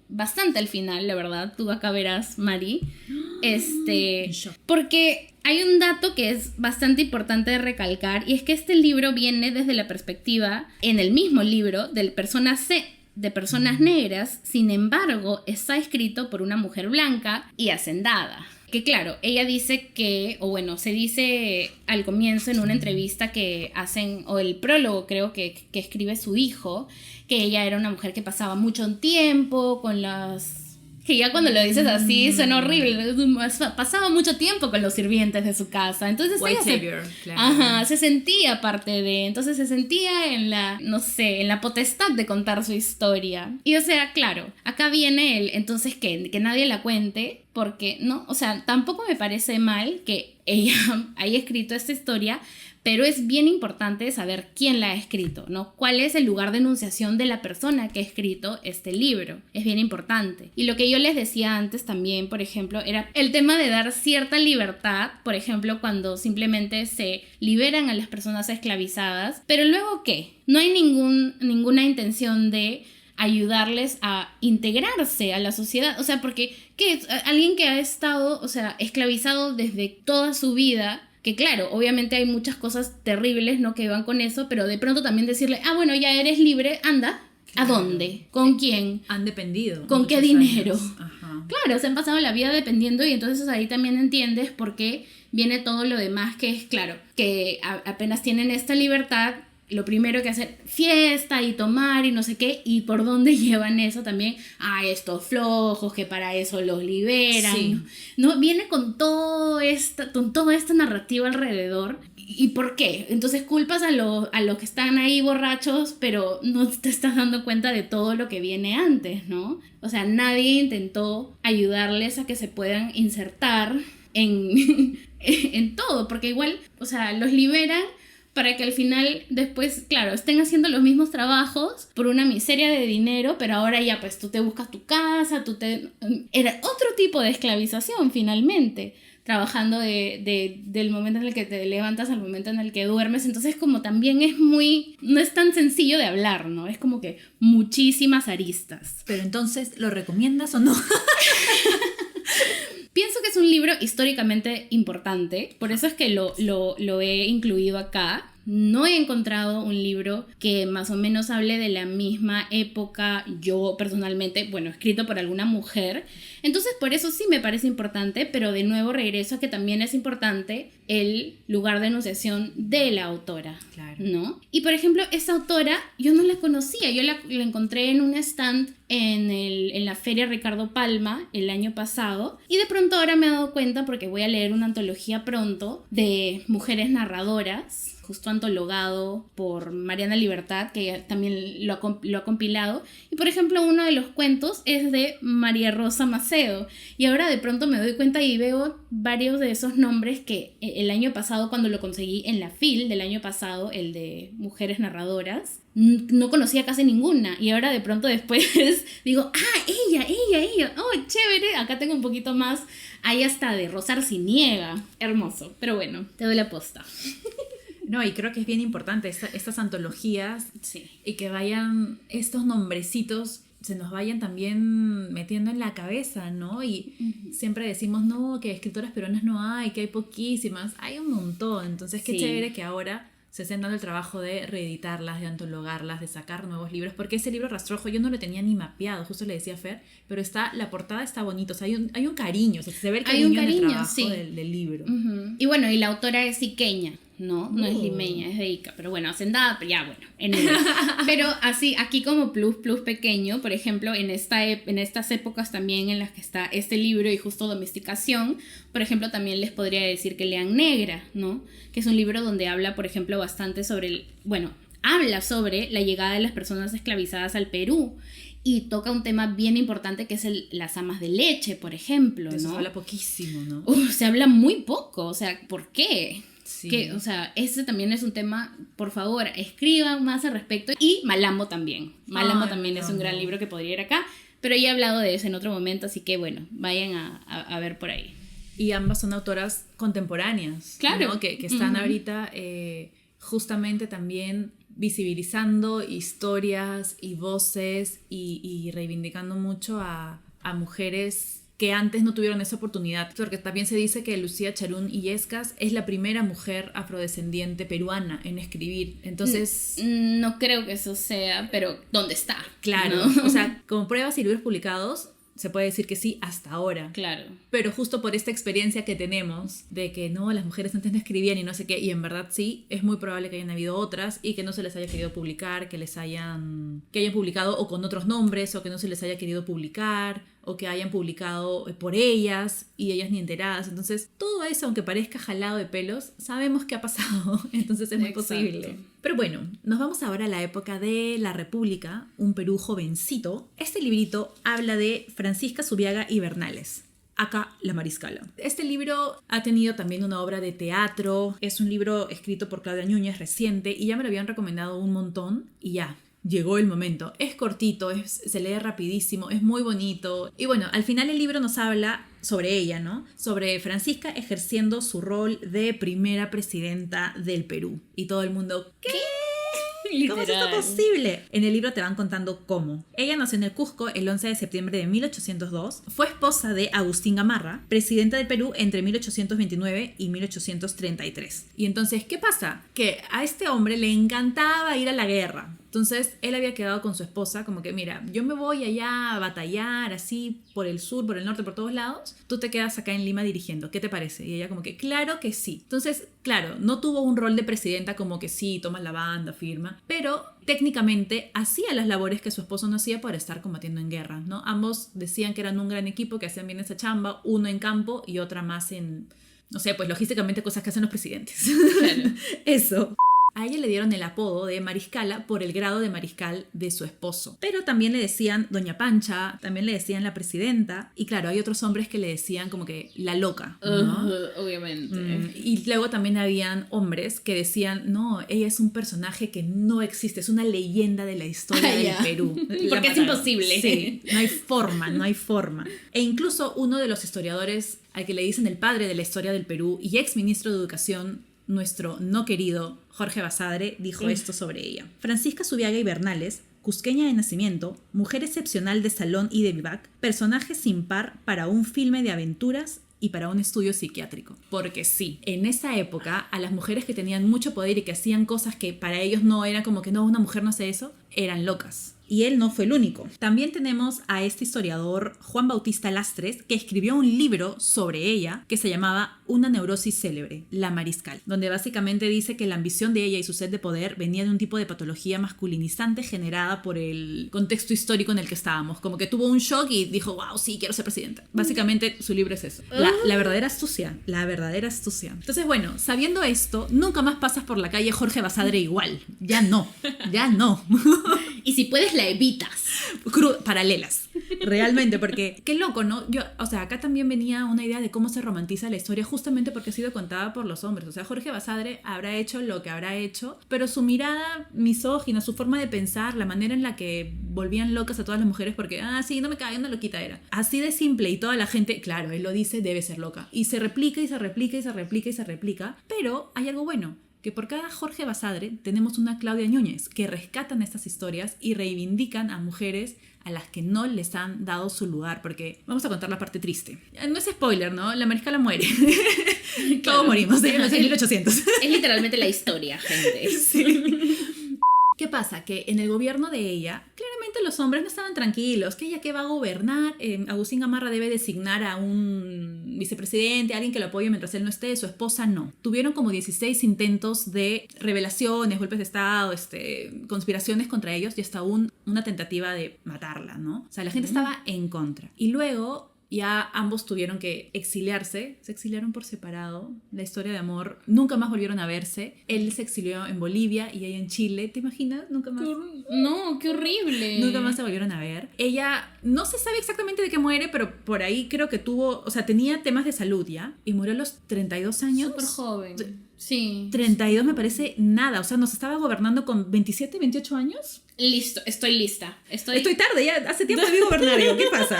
bastante al final, la verdad. Tú acá verás, Mari. Porque hay un dato que es bastante importante de recalcar, y es que este libro viene desde la perspectiva, en el mismo libro, del persona de personas negras, sin embargo, está escrito por una mujer blanca y hacendada. Que claro, ella dice que, o bueno, se dice al comienzo en una entrevista que hacen, o el prólogo creo que escribe su hijo, que ella era una mujer que pasaba mucho tiempo con las... Que ya cuando lo dices así suena horrible. Pasaba mucho tiempo con los sirvientes de su casa. Entonces White ella savior, claro. Ajá, se sentía parte de... Entonces se sentía en la, no sé, en la potestad de contar su historia. Y o sea, claro, acá viene el... Entonces, que nadie la cuente, porque, ¿no? O sea, tampoco me parece mal que ella haya escrito esta historia, pero es bien importante saber quién la ha escrito, ¿no? ¿Cuál es el lugar de enunciación de la persona que ha escrito este libro? Es bien importante. Y lo que yo les decía antes también, por ejemplo, era el tema de dar cierta libertad, por ejemplo, cuando simplemente se liberan a las personas esclavizadas, pero luego ¿qué? No hay ninguna intención de ayudarles a integrarse a la sociedad, o sea, porque ¿qué? Alguien que ha estado, o sea, esclavizado desde toda su vida, que claro, obviamente hay muchas cosas terribles, ¿no? Que van con eso, pero de pronto también decirle, bueno, ya eres libre, anda. ¿A dónde? ¿Con quién? Han dependido. ¿Con qué dinero? Ajá. Claro, se han pasado la vida dependiendo y entonces ahí también entiendes por qué viene todo lo demás, que es claro, que apenas tienen esta libertad, lo primero que hacer, fiesta y tomar y no sé qué, y por dónde llevan eso también, estos flojos que para eso los liberan, sí. ¿no? Viene con toda esta narrativa alrededor. ¿Y por qué? Entonces culpas a los que están ahí borrachos, pero no te estás dando cuenta de todo lo que viene antes, ¿no? O sea, nadie intentó ayudarles a que se puedan insertar en todo, porque igual, o sea, los liberan para que al final después, claro, estén haciendo los mismos trabajos por una miseria de dinero, pero ahora ya pues tú te buscas tu casa, era otro tipo de esclavización finalmente, trabajando del momento en el que te levantas al momento en el que duermes, entonces como también no es tan sencillo de hablar, ¿no? Es como que muchísimas aristas. Pero entonces, ¿lo recomiendas o no? Pienso que es un libro históricamente importante, por eso es que lo he incluido acá. No he encontrado un libro que más o menos hable de la misma época, yo personalmente, bueno, escrito por alguna mujer. Entonces, por eso sí me parece importante, pero de nuevo regreso a que también es importante el lugar de enunciación de la autora, claro, ¿no? Y, por ejemplo, esa autora yo no la conocía, yo la encontré en un stand en la Feria Ricardo Palma el año pasado, y de pronto ahora me he dado cuenta, porque voy a leer una antología pronto de mujeres narradoras, justo antologado por Mariana Libertad, que ella también lo ha compilado. Y por ejemplo, uno de los cuentos es de María Rosa Macedo. Y ahora de pronto me doy cuenta y veo varios de esos nombres que el año pasado, cuando lo conseguí en la FIL del año pasado, el de mujeres narradoras, no conocía casi ninguna. Y ahora de pronto después digo, ella, oh, chévere, acá tengo un poquito más. Hay hasta de Rosa Arciniega, hermoso. Pero bueno, te doy la posta. No, y creo que es bien importante estas antologías, sí, y que vayan estos nombrecitos, se nos vayan también metiendo en la cabeza, ¿no? Y siempre decimos, no, que escritoras peruanas no hay, que hay poquísimas, hay un montón. Entonces qué chévere que ahora se estén dando el trabajo de reeditarlas, de antologarlas, de sacar nuevos libros, porque ese libro Rastrojo yo no lo tenía ni mapeado, justo le decía a Fer, pero la portada está bonito, o sea, hay un cariño, o sea, se ve el cariño en el trabajo del libro. Y bueno, y la autora es iqueña, no es limeña, es de Ica, pero bueno, hacendada, pero ya bueno, pero así, aquí como plus pequeño, por ejemplo, en estas épocas también en las que está este libro y justo Domesticación, por ejemplo, también les podría decir que lean Negra, ¿no? Que es un libro donde habla, por ejemplo, bastante habla sobre la llegada de las personas esclavizadas al Perú y toca un tema bien importante que es las amas de leche, por ejemplo, ¿no? Eso se habla poquísimo, ¿no? Se habla muy poco, o sea, ¿por qué? Sí. Que, o sea, ese también es un tema, por favor, escriban más al respecto. Y Malambo también. Malambo también es un gran libro que podría ir acá, pero ya he hablado de eso en otro momento, así que bueno, vayan a ver por ahí. Y ambas son autoras contemporáneas, claro, ¿no? Que están ahorita justamente también visibilizando historias y voces y reivindicando mucho a mujeres que antes no tuvieron esa oportunidad, porque también se dice que Lucía Charún Illescas es la primera mujer afrodescendiente peruana en escribir. Entonces... No creo que eso sea, pero ¿dónde está? Claro, ¿no? o sea, como pruebas y libros publicados, se puede decir que sí hasta ahora. Claro. Pero justo por esta experiencia que tenemos de que no, las mujeres antes no escribían y no sé qué, y en verdad sí, es muy probable que hayan habido otras y que no se les haya querido publicar, que hayan publicado o con otros nombres, o que no se les haya querido publicar, o que hayan publicado por ellas y ellas ni enteradas. Entonces, todo eso, aunque parezca jalado de pelos, sabemos que ha pasado. Entonces es muy posible. Pero bueno, nos vamos ahora a la época de la República, un Perú jovencito. Este librito habla de Francisca Zubiaga y Bernales, acá La Mariscala. Este libro ha tenido también una obra de teatro. Es un libro escrito por Claudia Núñez, reciente, y ya me lo habían recomendado un montón y ya. Llegó el momento. Es cortito, se lee rapidísimo, es muy bonito. Y bueno, al final el libro nos habla sobre ella, ¿no? Sobre Francisca ejerciendo su rol de primera presidenta del Perú. Y todo el mundo, ¿qué? ¿Cómo es esto posible? En el libro te van contando cómo. Ella nació en el Cusco el 11 de septiembre de 1802. Fue esposa de Agustín Gamarra, presidenta del Perú entre 1829 y 1833. Y entonces, ¿qué pasa? Que a este hombre le encantaba ir a la guerra. Entonces, él había quedado con su esposa como que, mira, yo me voy allá a batallar así por el sur, por el norte, por todos lados. Tú te quedas acá en Lima dirigiendo. ¿Qué te parece? Y ella como que, claro que sí. Entonces, claro, no tuvo un rol de presidenta como que sí, tomas la banda, firma. Pero técnicamente hacía las labores que su esposo no hacía por estar combatiendo en guerra, ¿no? Ambos decían que eran un gran equipo, que hacían bien esa chamba, uno en campo y otra más en, no sé, pues logísticamente cosas que hacen los presidentes. Claro. Eso. A ella le dieron el apodo de Mariscala por el grado de mariscal de su esposo. Pero también le decían Doña Pancha, también le decían la presidenta. Y claro, hay otros hombres que le decían como que la loca, ¿no? Obviamente. Y luego también habían hombres que decían, no, ella es un personaje que no existe, es una leyenda de la historia del Perú. Porque es imposible. Sí, no hay forma. E incluso uno de los historiadores al que le dicen el padre de la historia del Perú y ex ministro de Educación, nuestro no querido Jorge Basadre, dijo esto sobre ella. Francisca Zubiaga y Bernales, cusqueña de nacimiento, mujer excepcional de salón y de vivac, personaje sin par para un filme de aventuras y para un estudio psiquiátrico. Porque sí, en esa época, a las mujeres que tenían mucho poder y que hacían cosas que para ellos no era como que no, una mujer no hace eso, eran locas. Y él no fue el único. También tenemos a este historiador Juan Bautista Lastres, que escribió un libro sobre ella que se llamaba Una neurosis célebre, La Mariscal, donde básicamente dice que la ambición de ella y su sed de poder venía de un tipo de patología masculinizante generada por el contexto histórico en el que estábamos. Como que tuvo un shock y dijo, wow, sí, quiero ser presidenta. Básicamente su libro es eso. La verdadera astucia. La verdadera astucia. Entonces, bueno, sabiendo esto, nunca más pasas por la calle Jorge Basadre igual. Ya no. Y si puedes, la evitas. Paralelas, realmente, porque qué loco, ¿no? O sea, acá también venía una idea de cómo se romantiza la historia justamente porque ha sido contada por los hombres. O sea, Jorge Basadre habrá hecho lo que habrá hecho, pero su mirada misógina, su forma de pensar, la manera en la que volvían locas a todas las mujeres porque, sí, no me cae, una loquita era. Así de simple, y toda la gente, claro, él lo dice, debe ser loca. Y se replica y se replica y se replica y se replica, pero hay algo bueno. Que por cada Jorge Basadre tenemos una Claudia Núñez que rescatan estas historias y reivindican a mujeres a las que no les han dado su lugar, porque vamos a contar la parte triste. No es spoiler, ¿no? La Mariscala muere. Claro. Todos morimos, en los 1800. Es literalmente la historia, gente. Sí. ¿Qué pasa? Que en el gobierno de ella, claramente los hombres no estaban tranquilos. ¿Que ella qué va a gobernar? Agustín Gamarra debe designar a un vicepresidente, a alguien que lo apoye mientras él no esté. Su esposa no. Tuvieron como 16 intentos de revelaciones, golpes de estado, conspiraciones contra ellos y hasta una tentativa de matarla, ¿no? O sea, la gente estaba en contra. Y luego ya ambos tuvieron que exiliarse, se exiliaron por separado, la historia de amor, nunca más volvieron a verse. Él se exilió en Bolivia y ella en Chile, ¿te imaginas? Nunca más. No, qué horrible. Nunca más se volvieron a ver. Ella no se sabe exactamente de qué muere, pero por ahí creo que tenía temas de salud ya, y murió a los 32 años. Súper joven. Sí. 32 me parece nada, o sea, nos estaba gobernando con 27, 28 años. Listo, estoy lista. Estoy tarde, ya hace tiempo que vi gobernar, ¿qué pasa?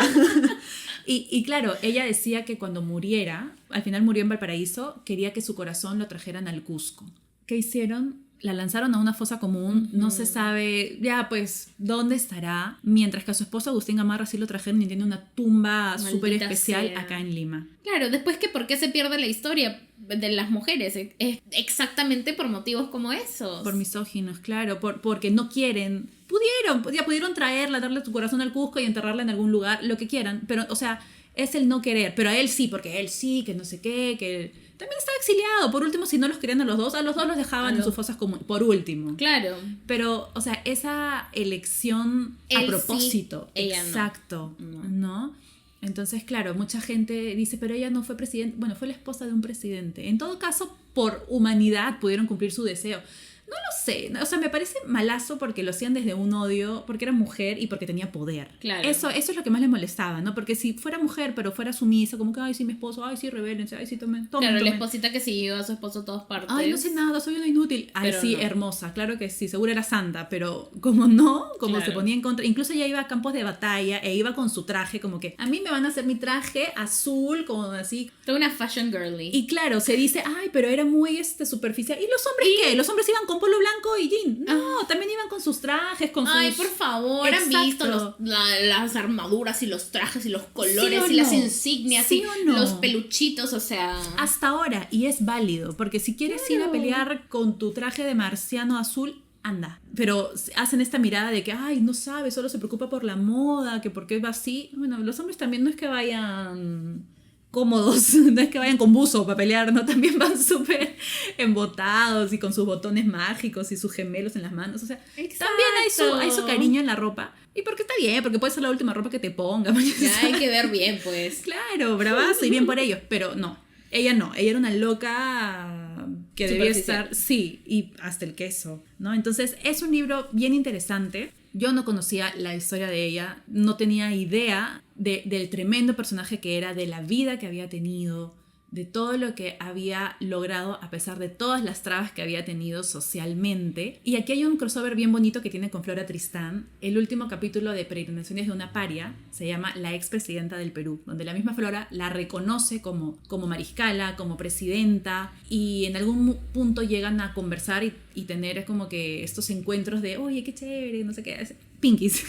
Y claro, ella decía que cuando muriera, al final murió en Valparaíso, quería que su corazón lo trajeran al Cusco. ¿Qué hicieron? La lanzaron a una fosa común, no se sabe ya pues dónde estará, mientras que a su esposo Agustín Gamarra sí lo trajeron y tiene una tumba súper especial acá en Lima. Claro, después que por qué se pierde la historia de las mujeres, es exactamente por motivos como esos. Por misóginos, claro, porque no quieren, pudieron traerla, darle su corazón al Cusco y enterrarla en algún lugar, lo que quieran, pero o sea, es el no querer, pero a él sí, porque él sí, que no sé qué, que también estaba exiliado. Por último, si no los querían a los dos los dejaban en sus fosas comunes, por último. Claro. Pero, o sea, esa elección él a propósito, sí, exacto, ¿no? Entonces, claro, mucha gente dice, pero ella no fue presidente, bueno, fue la esposa de un presidente. En todo caso, por humanidad pudieron cumplir su deseo. No lo sé, o sea, me parece malazo porque lo hacían desde un odio, porque era mujer y porque tenía poder. Claro. Eso es lo que más les molestaba, ¿no? Porque si fuera mujer, pero fuera sumisa, como que, ay, sí, mi esposo, ay, sí, rebélense, ay, sí, tomen. Claro, la esposita que siguió a su esposo a todas partes. Ay, no sé nada, soy una inútil. Ay, pero sí, no. Hermosa, claro que sí, seguro era santa, pero como se ponía en contra, incluso ella iba a campos de batalla e iba con su traje, como que, a mí me van a hacer mi traje azul, como así. Toda una fashion girly. Y claro, se dice, ay, pero era muy superficial. ¿Y los hombres qué? Los hombres iban con polo blanco y jean. No, también iban con sus trajes, con sus... Ay, por favor, exacto. ¿Han visto las armaduras y los trajes y los colores y las insignias y los peluchitos? O sea... Hasta ahora, y es válido, porque si quieres ir a pelear con tu traje de marciano azul, anda. Pero hacen esta mirada de que, ay, no sabe, solo se preocupa por la moda, que por qué va así. Bueno, los hombres también no es que vayan cómodos, no es que vayan con buzo para pelear, ¿no? También van súper embotados y con sus botones mágicos y sus gemelos en las manos, o sea, exacto. También hay su cariño en la ropa, y porque está bien, porque puede ser la última ropa que te ponga. Ya hay que ver bien, pues. Claro, bravazo y bien por ellos, pero no, ella era una loca que debía estar, sí, y hasta el queso, ¿no? Entonces es un libro bien interesante. Yo no conocía la historia de ella, no tenía idea del tremendo personaje que era, de la vida que había tenido, de todo lo que había logrado a pesar de todas las trabas que había tenido socialmente. Y aquí hay un crossover bien bonito que tiene con Flora Tristán. El último capítulo de Peregrinaciones de una paria se llama La expresidenta del Perú, donde la misma Flora la reconoce como mariscala, como presidenta, y en algún punto llegan a conversar y tener como que estos encuentros de, oye, qué chévere, no sé qué, pinkies.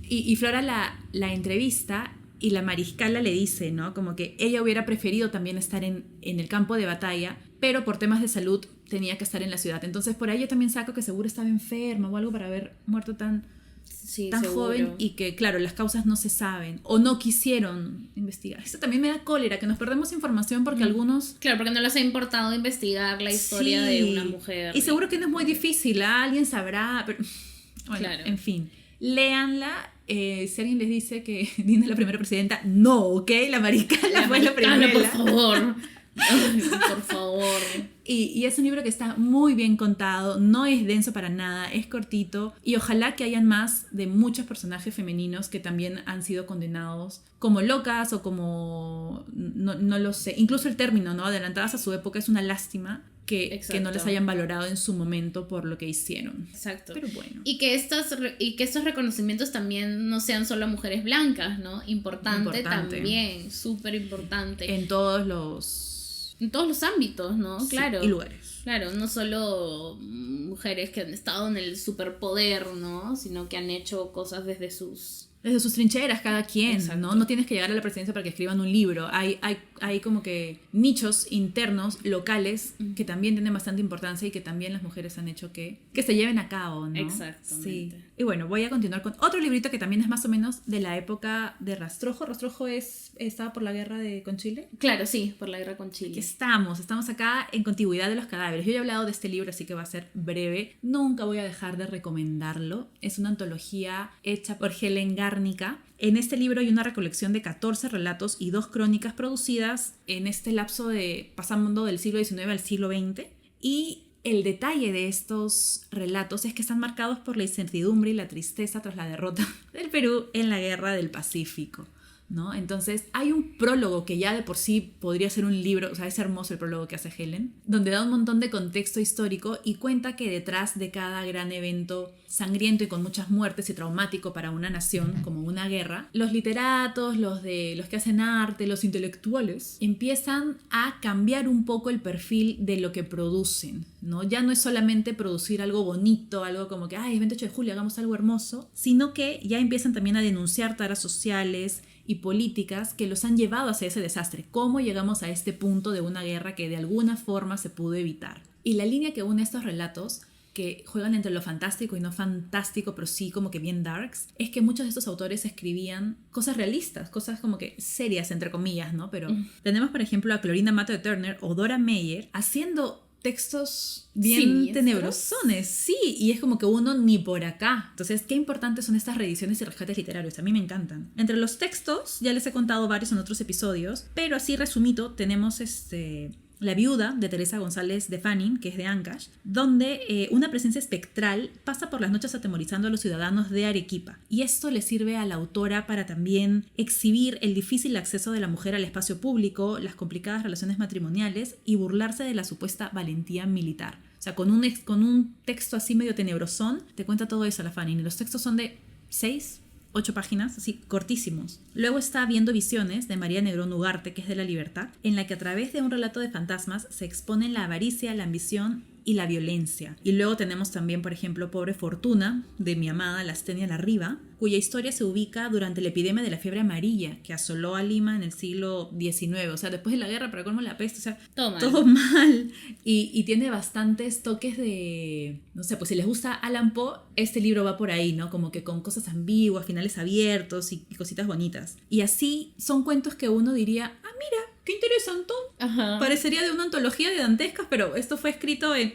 y Flora la entrevista. Y la mariscala le dice, ¿no? Como que ella hubiera preferido también estar en el campo de batalla, pero por temas de salud tenía que estar en la ciudad. Entonces por ahí yo también saco que seguro estaba enferma o algo para haber muerto tan joven, y que, claro, las causas no se saben o no quisieron investigar. Eso también me da cólera, que nos perdemos información porque algunos... Claro, porque no les ha importado investigar la historia de una mujer. Y seguro que no es muy difícil, alguien sabrá, pero... Bueno, claro. En fin, léanla. Si alguien les dice que Dina es la primera presidenta, no, ¿ok? La mariscala fue la primera. Por favor. Ay, por favor. Y es un libro que está muy bien contado, no es denso para nada, es cortito, y ojalá que hayan más de muchos personajes femeninos que también han sido condenados como locas o como, no lo sé, incluso el término, ¿no? Adelantadas a su época. Es una lástima que no les hayan valorado en su momento por lo que hicieron. Exacto. Pero bueno. Y que estos reconocimientos también no sean solo mujeres blancas, ¿no? Importante. También, súper importante. En todos los ámbitos, ¿no? Sí, claro. Y lugares. Claro, no solo mujeres que han estado en el superpoder, ¿no? Sino que han hecho cosas desde sus trincheras, cada quien. Exacto. ¿No? Tienes que llegar a la presidencia para que escriban un libro. Hay como que nichos internos, locales, que también tienen bastante importancia y que también las mujeres han hecho que se lleven a cabo, ¿no? Exactamente. Sí. Y bueno, voy a continuar con otro librito que también es más o menos de la época de Rastrojo. Rastrojo estaba por la guerra con Chile. Claro, sí, por la guerra con Chile. Estamos acá en Contigüidad de los Cadáveres. Yo ya he hablado de este libro, así que va a ser breve. Nunca voy a dejar de recomendarlo. Es una antología hecha por Helen Garnica. En este libro hay una recolección de 14 relatos y 2 crónicas producidas en este lapso pasando del siglo XIX al siglo XX. Y el detalle de estos relatos es que están marcados por la incertidumbre y la tristeza tras la derrota del Perú en la Guerra del Pacífico, ¿no? Entonces hay un prólogo que ya de por sí podría ser un libro, o sea, es hermoso el prólogo que hace Helen, donde da un montón de contexto histórico y cuenta que detrás de cada gran evento sangriento y con muchas muertes y traumático para una nación, como una guerra, los literatos, los que hacen arte, los intelectuales, empiezan a cambiar un poco el perfil de lo que producen, ¿no? Ya no es solamente producir algo bonito, algo como que, ay, es 28 de julio, hagamos algo hermoso, sino que ya empiezan también a denunciar taras sociales y políticas que los han llevado hacia ese desastre. ¿Cómo llegamos a este punto de una guerra que de alguna forma se pudo evitar? Y la línea que une estos relatos, que juegan entre lo fantástico y no fantástico, pero sí como que bien darks, es que muchos de estos autores escribían cosas realistas, cosas como que serias, entre comillas, ¿no? Pero tenemos, por ejemplo, a Clorinda Matto de Turner o Dora Meyer haciendo textos bien ¿Siniestros? tenebrosones, sí, y es como que uno ni por acá. Entonces, qué importantes son estas reediciones y rescates literarios, a mí me encantan. Entre los textos, ya les he contado varios en otros episodios, pero así resumido, tenemos La viuda de Teresa González de Fanning, que es de Ancash, donde una presencia espectral pasa por las noches atemorizando a los ciudadanos de Arequipa. Y esto le sirve a la autora para también exhibir el difícil acceso de la mujer al espacio público, las complicadas relaciones matrimoniales y burlarse de la supuesta valentía militar. O sea, con un texto así medio tenebrosón, te cuenta todo eso la Fanning. Y los textos son de 8 páginas, así cortísimos. Luego está Viendo Visiones, de María Negrón Ugarte, que es de La Libertad, en la que a través de un relato de fantasmas se exponen la avaricia, la ambición y la violencia. Y luego tenemos también, por ejemplo, Pobre Fortuna, de mi amada Lastenia Larriba, cuya historia se ubica durante la epidemia de la fiebre amarilla que asoló a Lima en el siglo XIX. O sea, después de la guerra, para colmo la peste, o sea, todo mal. Y tiene bastantes toques de, no sé, pues si les gusta Allan Poe, este libro va por ahí, ¿no? Como que con cosas ambiguas, finales abiertos y cositas bonitas. Y así son cuentos que uno diría, ah, mira, qué interesante. Ajá. Parecería de una antología de dantescas, pero esto fue escrito en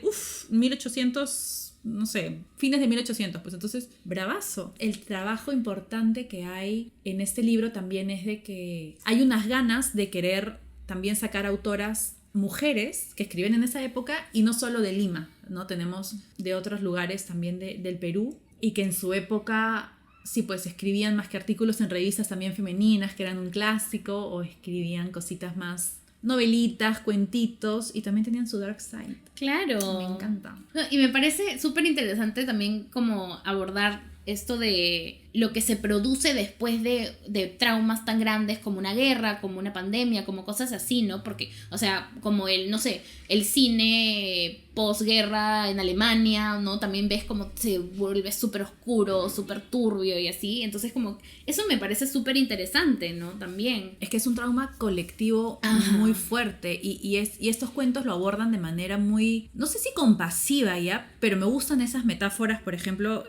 1800, no sé, fines de 1800, pues entonces, bravazo. El trabajo importante que hay en este libro también es de que hay unas ganas de querer también sacar autoras mujeres que escriben en esa época y no solo de Lima, ¿no? Tenemos de otros lugares también del Perú y que en su época sí, pues escribían más que artículos en revistas también femeninas, que eran un clásico, o escribían cositas más novelitas, cuentitos, y también tenían su dark side. Claro. Me encanta. Y me parece súper interesante también como abordar esto de lo que se produce después de traumas tan grandes como una guerra, como una pandemia, como cosas así, ¿no? Porque, o sea, como no sé, el cine posguerra en Alemania, ¿no? También ves como se vuelve súper oscuro, súper turbio y así. Entonces, como, eso me parece súper interesante, ¿no? También. Es que es un trauma colectivo muy fuerte y estos cuentos lo abordan de manera muy, no sé si compasiva ya, pero me gustan esas metáforas, por ejemplo,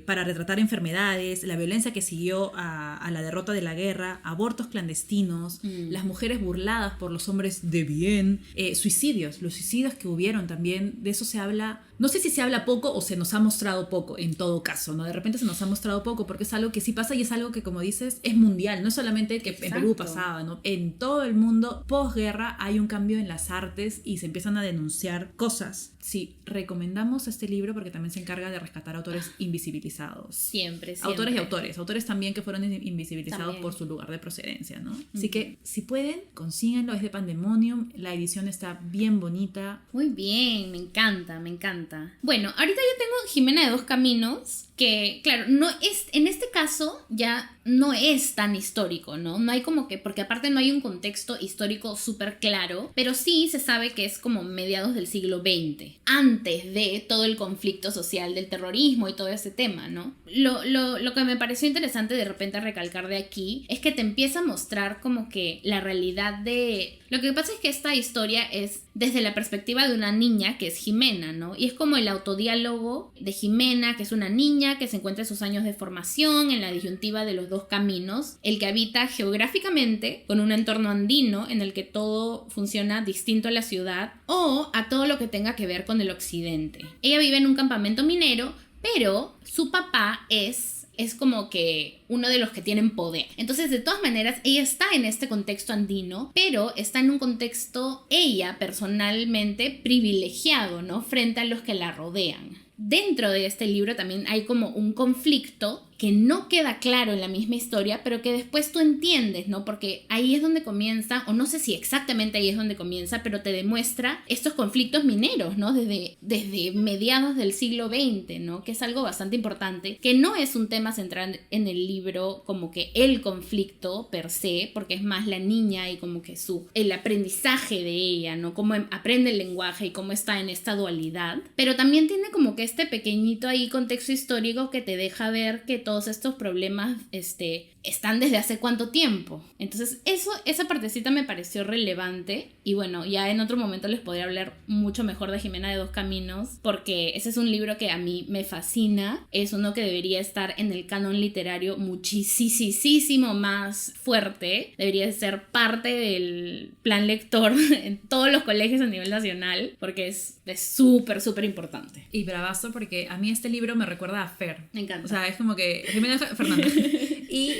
para retratar enfermedades, la violencia que siguió a la derrota de la guerra, abortos clandestinos, las mujeres burladas por los hombres de bien, suicidios, los suicidios que hubieron también, de eso se habla, no sé si se habla poco o se nos ha mostrado poco, en todo caso, ¿no? De repente se nos ha mostrado poco porque es algo que sí pasa y es algo que, como dices, es mundial, no es solamente que en Perú pasaba, ¿no? En todo el mundo, posguerra, hay un cambio en las artes y se empiezan a denunciar cosas. Sí, recomendamos este libro porque también se encarga de rescatar autores invisibilizados. Siempre. Autores y autores también que fueron invisibilizados también por su lugar de procedencia, ¿no? Así que, si pueden, consíguenlo, es de Pandemonium, la edición está bien bonita. Muy bien, me encanta, me encanta. Bueno, ahorita yo tengo Jimena de Dos Caminos, que, claro, no es, en este caso ya no es tan histórico, ¿no? No hay como que, porque aparte no hay un contexto histórico súper claro, pero sí se sabe que es como mediados del siglo XX, antes de todo el conflicto social del terrorismo y todo ese tema, ¿no? Lo que me pareció interesante de repente recalcar de aquí es que te empieza a mostrar como que la realidad de... Lo que pasa es que esta historia es desde la perspectiva de una niña que es Jimena, ¿no? Y es como el autodiálogo de Jimena, que es una niña que se encuentra en sus años de formación en la disyuntiva de los dos caminos, el que habita geográficamente con un entorno andino en el que todo funciona distinto a la ciudad o a todo lo que tenga que ver con el occidente. Ella vive en un campamento minero, pero su papá es como que uno de los que tienen poder. Entonces, de todas maneras, ella está en este contexto andino, pero está en un contexto, ella personalmente, privilegiado, ¿no? Frente a los que la rodean. Dentro de este libro también hay como un conflicto que no queda claro en la misma historia, pero que después tú entiendes, ¿no? Porque ahí es donde comienza, o no sé si exactamente ahí es donde comienza, pero te demuestra estos conflictos mineros, ¿no? Desde mediados del siglo XX, ¿no? Que es algo bastante importante, que no es un tema central en el libro como que el conflicto per se, porque es más la niña y como que el aprendizaje de ella, ¿no? Cómo aprende el lenguaje y cómo está en esta dualidad, pero también tiene como que este pequeñito ahí contexto histórico que te deja ver que todos estos problemas están desde hace cuánto tiempo. Entonces esa partecita me pareció relevante, y bueno, ya en otro momento les podría hablar mucho mejor de Jimena de Dos Caminos, porque ese es un libro que a mí me fascina, es uno que debería estar en el canon literario muchísimo más fuerte, debería ser parte del plan lector en todos los colegios a nivel nacional, porque es súper importante. Y bravazo, porque a mí este libro me recuerda a Fer. Me encanta. O sea, es como que Jimena Fernández. Y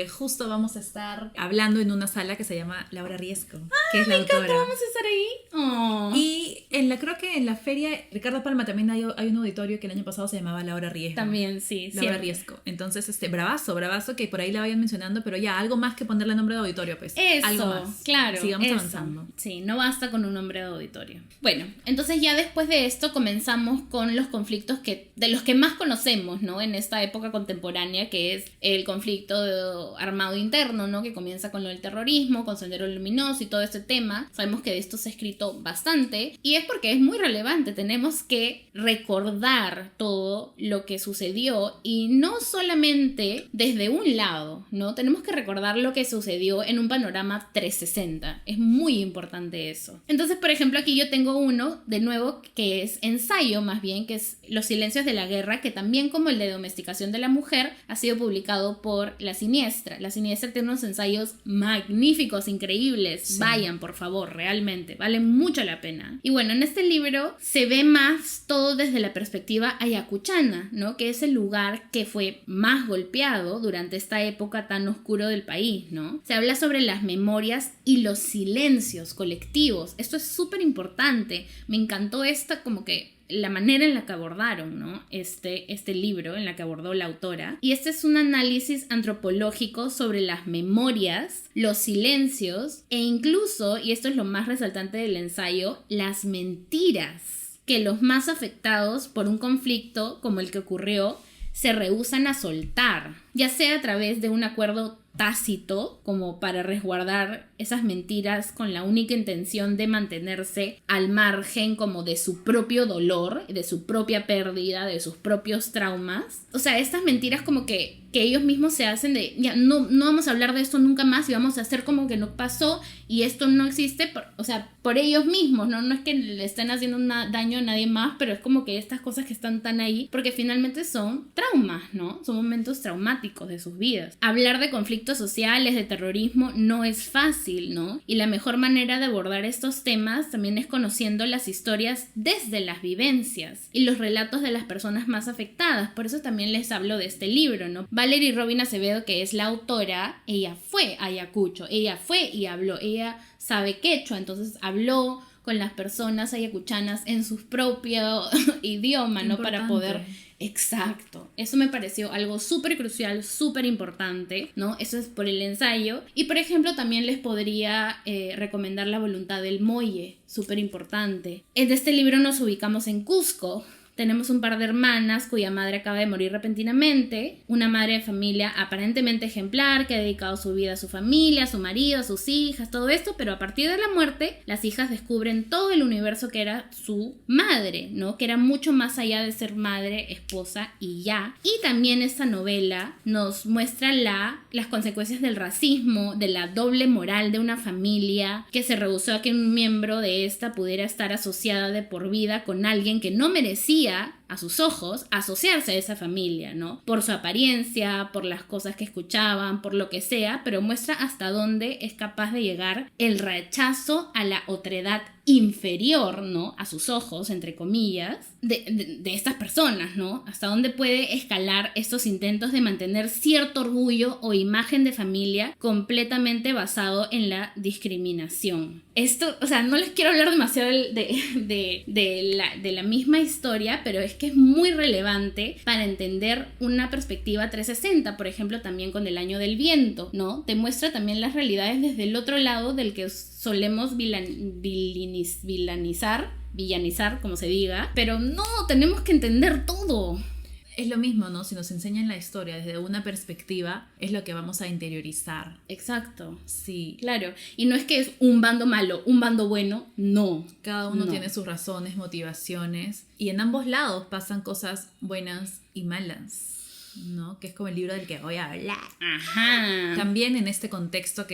justo vamos a estar hablando en una sala que se llama Laura Riesco, que es la autora. Me encanta, vamos a estar ahí. Oh. Y creo que en la feria Ricardo Palma también hay un auditorio que el año pasado se llamaba Laura Riesco. También, sí. Laura Riesco. Entonces, bravazo que por ahí la vayan mencionando, pero ya, algo más que ponerle nombre de auditorio, pues. Eso, algo más. Claro. Sigamos avanzando. Sí, no basta con un nombre de auditorio. Bueno, entonces ya después de esto comenzamos con los conflictos de los que más conocemos, ¿no? En esta época contemporánea, que es el conflicto armado interno, ¿no? Que comienza con lo del terrorismo, con Sendero Luminoso y todo este tema. Sabemos que de esto se ha escrito bastante, y es porque es muy relevante. Tenemos que recordar todo lo que sucedió, y no solamente desde un lado, ¿no? Tenemos que recordar lo que sucedió en un panorama 360. Es muy importante eso. Entonces, por ejemplo, aquí yo tengo uno, de nuevo, que es ensayo, más bien, que es Los silencios de la guerra, que también, como el de Domesticación de la mujer, ha sido publicado por La Siniestra. La Siniestra tiene unos ensayos magníficos, increíbles. Sí. Vayan, por favor, realmente, vale mucho la pena. Y bueno, en este libro se ve más todo desde la perspectiva ayacuchana, ¿no? Que es el lugar que fue más golpeado durante esta época tan oscura del país, ¿no? Se habla sobre las memorias y los silencios colectivos. Esto es súper importante. Me encantó como que la manera en la que abordaron, ¿no? este libro, en la que abordó la autora. Y este es un análisis antropológico sobre las memorias, los silencios e incluso, y esto es lo más resaltante del ensayo, las mentiras que los más afectados por un conflicto como el que ocurrió se rehúsan a soltar, ya sea a través de un acuerdo tácito, como para resguardar esas mentiras con la única intención de mantenerse al margen como de su propio dolor, de su propia pérdida, de sus propios traumas. O sea, estas mentiras como que ellos mismos se hacen de, ya, no vamos a hablar de esto nunca más y vamos a hacer como que no pasó y esto no existe, por ellos mismos, ¿no? No es que le estén haciendo daño a nadie más, pero es como que estas cosas que están tan ahí, porque finalmente son traumas, ¿no? Son momentos traumáticos de sus vidas. Hablar de conflictos sociales, de terrorismo, no es fácil, ¿no? Y la mejor manera de abordar estos temas también es conociendo las historias desde las vivencias y los relatos de las personas más afectadas. Por eso también les hablo de este libro, ¿no? Valerie Robin Acevedo, que es la autora, ella fue a Ayacucho, ella fue y habló, ella sabe quechua, entonces habló con las personas ayacuchanas en su propio idioma, ¿no? Para poder... Exacto, eso me pareció algo súper crucial, súper importante, ¿no? Eso es por el ensayo. Y por ejemplo también les podría recomendar La voluntad del Molle, súper importante. En este libro nos ubicamos en Cusco. Tenemos un par de hermanas cuya madre acaba de morir repentinamente, una madre de familia aparentemente ejemplar que ha dedicado su vida a su familia, a su marido, a sus hijas, todo esto, pero a partir de la muerte las hijas descubren todo el universo que era su madre, ¿no? Que era mucho más allá de ser madre, esposa y ya. Y también esta novela nos muestra las consecuencias del racismo, de la doble moral de una familia que se rehusó a que un miembro de esta pudiera estar asociada de por vida con alguien que no merecía a sus ojos asociarse a esa familia, ¿no? Por su apariencia, por las cosas que escuchaban, por lo que sea, pero muestra hasta dónde es capaz de llegar el rechazo a la otredad inferior, ¿no? A sus ojos, entre comillas, de estas personas, ¿no? Hasta dónde puede escalar estos intentos de mantener cierto orgullo o imagen de familia completamente basado en la discriminación. Esto, o sea, no les quiero hablar demasiado de la misma historia, pero es que es muy relevante para entender una perspectiva 360, por ejemplo, también con El año del viento, ¿no? Te muestra también las realidades desde el otro lado del que solemos villanizar, como se diga, pero no, tenemos que entender todo. Es lo mismo, ¿no? Si nos enseñan la historia desde una perspectiva, es lo que vamos a interiorizar. Exacto. Sí. Claro. Y no es que es un bando malo, un bando bueno, no. Cada uno tiene sus razones, motivaciones, y en ambos lados pasan cosas buenas y malas, ¿no? Que es como el libro del que voy a hablar. Ajá. También en este contexto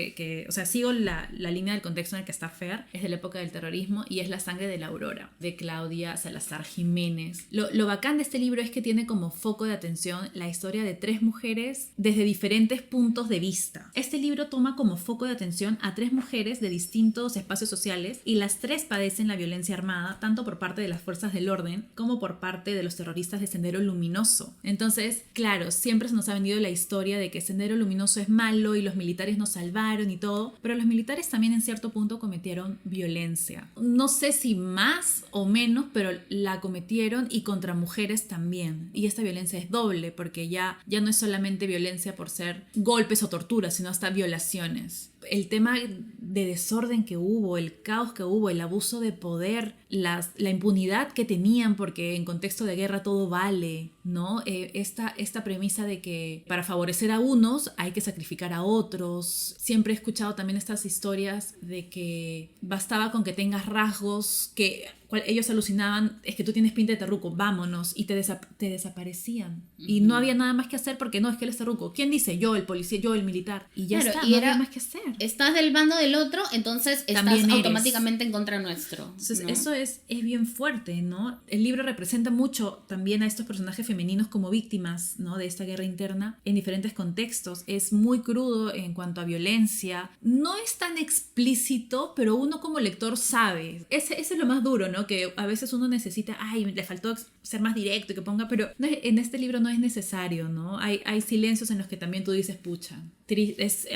o sea, sigo la línea del contexto en el que está Fer, es de la época del terrorismo y es La sangre de la aurora, de Claudia Salazar Jiménez. Lo bacán de este libro es que tiene como foco de atención la historia de 3 mujeres desde diferentes puntos de vista. Este libro toma como foco de atención a 3 mujeres de distintos espacios sociales y las 3 padecen la violencia armada, tanto por parte de las fuerzas del orden como por parte de los terroristas de Sendero Luminoso. Entonces, claro, siempre se nos ha vendido la historia de que Sendero Luminoso es malo y los militares nos salvaron y todo, pero los militares también en cierto punto cometieron violencia. No sé si más o menos, pero la cometieron y contra mujeres también. Y esta violencia es doble porque ya no es solamente violencia por ser golpes o torturas, sino hasta violaciones. El tema de desorden que hubo, el caos que hubo, el abuso de poder, la impunidad que tenían porque en contexto de guerra todo vale, ¿no? Esta premisa de que para favorecer a unos hay que sacrificar a otros. Siempre he escuchado también estas historias de que bastaba con que tengas rasgos que ellos alucinaban, es que tú tienes pinta de terruco, vámonos, y te desaparecían. Uh-huh. Y no había nada más que hacer porque no, es que él es terruco. ¿Quién dice? Yo, el policía, yo, el militar. Y ya está, no había más que hacer. Estás del bando del otro, entonces también estás automáticamente en contra nuestro. Entonces, ¿no? Eso es bien fuerte, ¿no? El libro representa mucho también a estos personajes femeninos como víctimas, ¿no? De esta guerra interna en diferentes contextos. Es muy crudo en cuanto a violencia. No es tan explícito, pero uno como lector sabe. Ese es lo más duro, ¿no? Que a veces uno necesita, le faltó ser más directo y que ponga, pero en este libro no es necesario, ¿no? Hay silencios en los que también tú dices, pucha.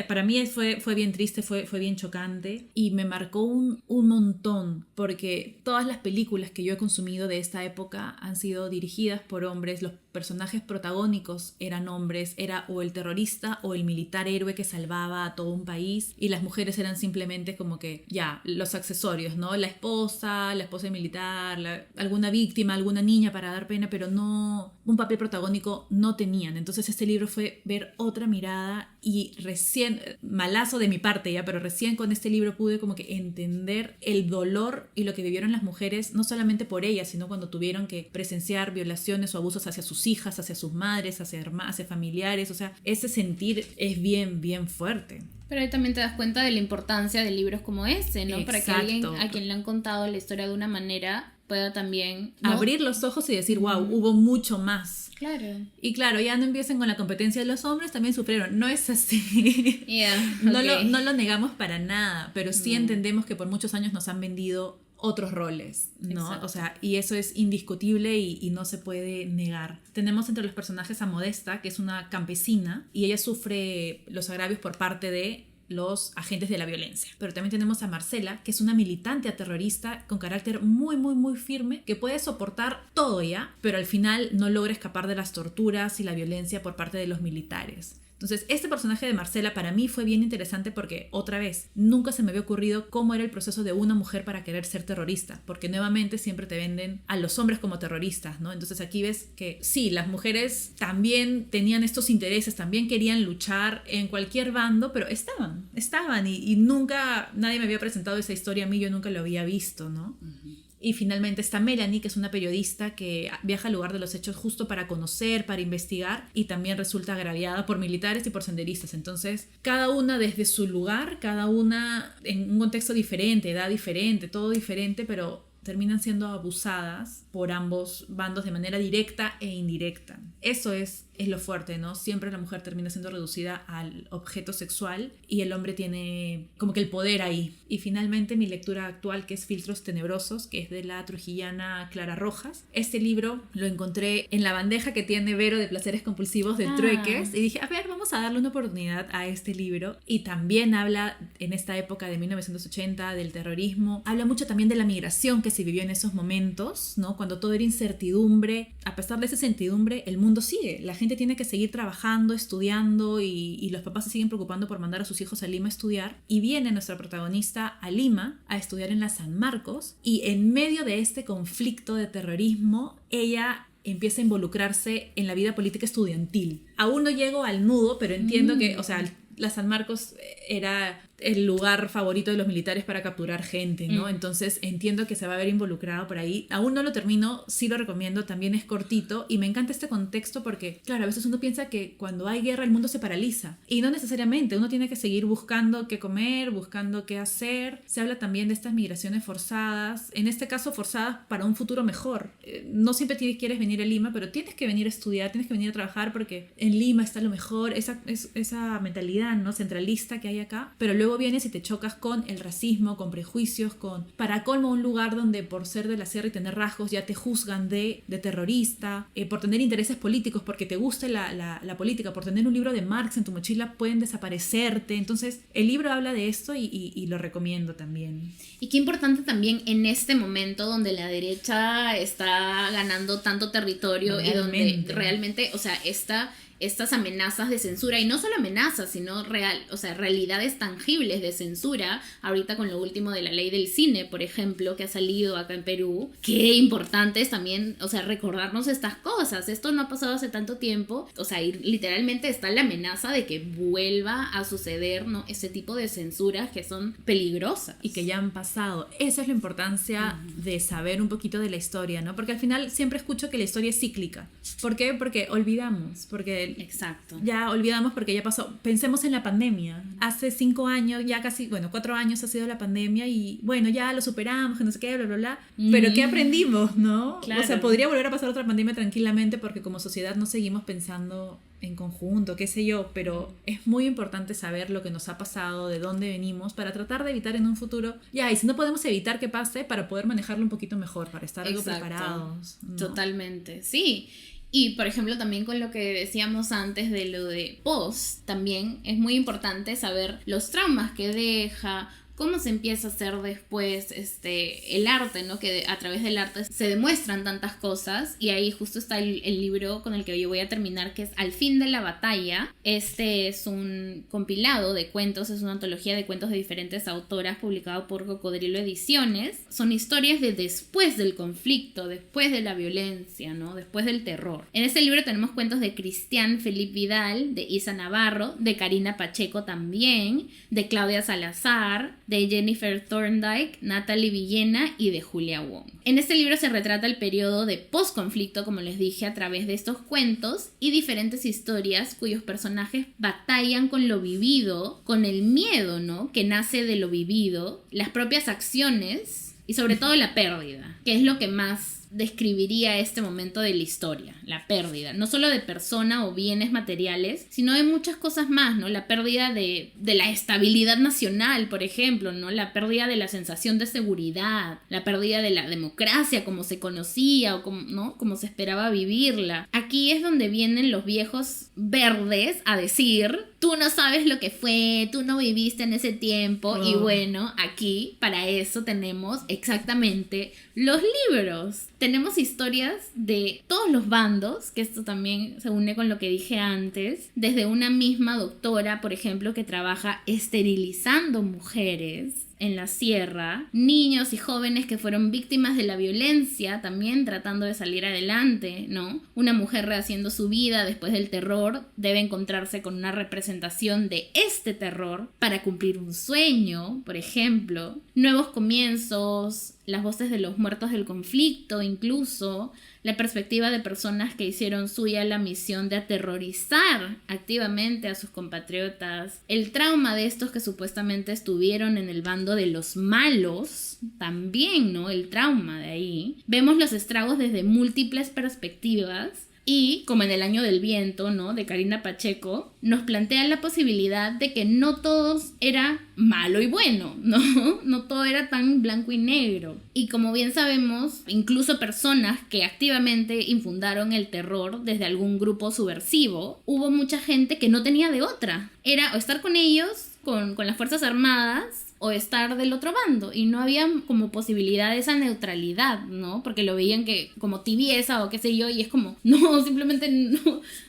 Para mí fue bien triste, fue bien chocante y me marcó un montón porque todas las películas que yo he consumido de esta época han sido dirigidas por hombres, los personajes protagónicos eran hombres, era o el terrorista o el militar héroe que salvaba a todo un país y las mujeres eran simplemente como que los accesorios, ¿no? La esposa militar, alguna víctima, alguna niña para dar pena, pero no un papel protagónico no tenían. Entonces este libro fue ver otra mirada y recién, malazo de mi parte pero recién con este libro pude como que entender el dolor y lo que vivieron las mujeres, no solamente por ellas, sino cuando tuvieron que presenciar violaciones o abusos hacia sus hijas, hacia sus madres, hacia familiares. O sea, ese sentir es bien, bien fuerte. Pero ahí también te das cuenta de la importancia de libros como ese, ¿no? Exacto. Para que alguien a quien le han contado la historia de una manera pueda también, ¿no? Abrir los ojos y decir, wow, hubo mucho más. Claro. Y claro, ya no empiecen con la competencia de los hombres, también sufrieron. No es así. Yeah, okay. No lo negamos para nada, pero sí entendemos que por muchos años nos han vendido otros roles, ¿no? Exacto. O sea, y eso es indiscutible y no se puede negar. Tenemos entre los personajes a Modesta, que es una campesina, y ella sufre los agravios por parte de los agentes de la violencia. Pero también tenemos a Marcela, que es una militante terrorista con carácter muy, muy, muy firme, que puede soportar todo pero al final no logra escapar de las torturas y la violencia por parte de los militares. Entonces, este personaje de Marcela para mí fue bien interesante porque, otra vez, nunca se me había ocurrido cómo era el proceso de una mujer para querer ser terrorista, porque nuevamente siempre te venden a los hombres como terroristas, ¿no? Entonces aquí ves que sí, las mujeres también tenían estos intereses, también querían luchar en cualquier bando, pero estaban y nunca nadie me había presentado esa historia a mí, yo nunca lo había visto, ¿no? Uh-huh. Y finalmente está Melanie, que es una periodista que viaja al lugar de los hechos justo para conocer, para investigar, y también resulta agraviada por militares y por senderistas. Entonces, cada una desde su lugar, cada una en un contexto diferente, edad diferente, todo diferente, pero terminan siendo abusadas por ambos bandos de manera directa e indirecta. Eso es lo fuerte, ¿no? Siempre la mujer termina siendo reducida al objeto sexual y el hombre tiene como que el poder ahí. Y finalmente mi lectura actual, que es Filtros Tenebrosos, que es de la trujillana Clara Rojas. Este libro lo encontré en la bandeja que tiene Vero de Placeres Compulsivos del Trueques y dije, a ver, vamos vamos a darle una oportunidad a este libro. Y también habla en esta época de 1980 del terrorismo, habla mucho también de la migración que se vivió en esos momentos, ¿no? Cuando todo era incertidumbre. A pesar de esa incertidumbre, el mundo sigue, la gente tiene que seguir trabajando, estudiando, y los papás se siguen preocupando por mandar a sus hijos a Lima a estudiar. Y viene nuestra protagonista a Lima a estudiar en la San Marcos, y en medio de este conflicto de terrorismo, ella empieza a involucrarse en la vida política estudiantil. Aún no llego al nudo, pero entiendo que, o sea, la San Marcos era el lugar favorito de los militares para capturar gente, ¿no? Entonces entiendo que se va a ver involucrado por ahí. Aún no lo termino, sí lo recomiendo, también es cortito y me encanta este contexto porque, claro, a veces uno piensa que cuando hay guerra el mundo se paraliza y no necesariamente, uno tiene que seguir buscando qué comer, buscando qué hacer. Se habla también de estas migraciones forzadas, en este caso forzadas para un futuro mejor. No siempre quieres venir a Lima, pero tienes que venir a estudiar, tienes que venir a trabajar porque en Lima está lo mejor, esa mentalidad, ¿no?, centralista que hay acá, pero luego vienes y te chocas con el racismo, con prejuicios, para colmo un lugar donde por ser de la sierra y tener rasgos ya te juzgan de terrorista, por tener intereses políticos, porque te gusta la política, por tener un libro de Marx en tu mochila pueden desaparecerte. Entonces el libro habla de esto y lo recomiendo también. Y qué importante también en este momento donde la derecha está ganando tanto territorio y donde realmente, o sea, estas amenazas de censura, y no solo amenazas, sino realidades tangibles de censura, ahorita con lo último de la ley del cine, por ejemplo, que ha salido acá en Perú. Qué importante es también, o sea, recordarnos estas cosas. Esto no ha pasado hace tanto tiempo, o sea, y literalmente está la amenaza de que vuelva a suceder, ¿no?, ese tipo de censuras que son peligrosas. Y que ya han pasado. Esa es la importancia de saber un poquito de la historia, ¿no? Porque al final siempre escucho que la historia es cíclica. ¿Por qué? Porque olvidamos, porque exacto, ya olvidamos, porque ya pasó. Pensemos en la pandemia. Hace 5 años, ya casi, 4 años ha sido la pandemia y bueno, ya lo superamos, que no sé qué, bla, bla, bla. Pero ¿qué aprendimos, no? Claro. O sea, podría volver a pasar otra pandemia tranquilamente porque como sociedad no seguimos pensando en conjunto, qué sé yo, pero es muy importante saber lo que nos ha pasado, de dónde venimos, para tratar de evitar en un futuro, y si no podemos evitar que pase, para poder manejarlo un poquito mejor, para estar algo preparados, ¿no? Totalmente, sí. Y por ejemplo también con lo que decíamos antes de lo de post, también es muy importante saber los traumas que deja, cómo se empieza a hacer después el arte, ¿no? Que a través del arte se demuestran tantas cosas, y ahí justo está el libro con el que yo voy a terminar, que es Al fin de la batalla. Este es un compilado de cuentos, es una antología de cuentos de diferentes autoras publicado por Cocodrilo Ediciones. Son historias de después del conflicto, después de la violencia, ¿no?, después del terror. En este libro tenemos cuentos de Cristian Felipe Vidal, de Isa Navarro, de Karina Pacheco también, de Claudia Salazar, de Jennifer Thorndike, Natalie Villena y de Julia Wong. En este libro se retrata el periodo de post-conflicto, como les dije, a través de estos cuentos y diferentes historias cuyos personajes batallan con lo vivido, con el miedo, ¿no?, que nace de lo vivido, las propias acciones y sobre todo la pérdida, que es lo que más describiría este momento de la historia, la pérdida, no solo de persona o bienes materiales, sino de muchas cosas más, ¿no? La pérdida de la estabilidad nacional, por ejemplo, ¿no? La pérdida de la sensación de seguridad, la pérdida de la democracia como se conocía o como, ¿no?, como se esperaba vivirla. Aquí es donde vienen los viejos verdes a decir: tú no sabes lo que fue, tú no viviste en ese tiempo. Y bueno, aquí para eso tenemos exactamente los libros. Tenemos historias de todos los bandos, que esto también se une con lo que dije antes, desde una misma doctora, por ejemplo, que trabaja esterilizando mujeres en la sierra, niños y jóvenes que fueron víctimas de la violencia, también tratando de salir adelante, ¿no? Una mujer rehaciendo su vida después del terror debe encontrarse con una representación de este terror para cumplir un sueño, por ejemplo. Nuevos comienzos, las voces de los muertos del conflicto, incluso la perspectiva de personas que hicieron suya la misión de aterrorizar activamente a sus compatriotas, el trauma de estos que supuestamente estuvieron en el bando de los malos, también, ¿no?, el trauma de ahí. Vemos los estragos desde múltiples perspectivas, Y como en El Año del Viento, ¿no? De Karina Pacheco, nos plantea la posibilidad de que no todo era malo y bueno, ¿no? No todo era tan blanco y negro. Y como bien sabemos, incluso personas que activamente infundaron el terror desde algún grupo subversivo, hubo mucha gente que no tenía de otra. Era o estar con ellos, con las Fuerzas Armadas, o estar del otro bando, y no había como posibilidad de esa neutralidad, ¿no? Porque lo veían que como tibieza o qué sé yo, y es como, no, simplemente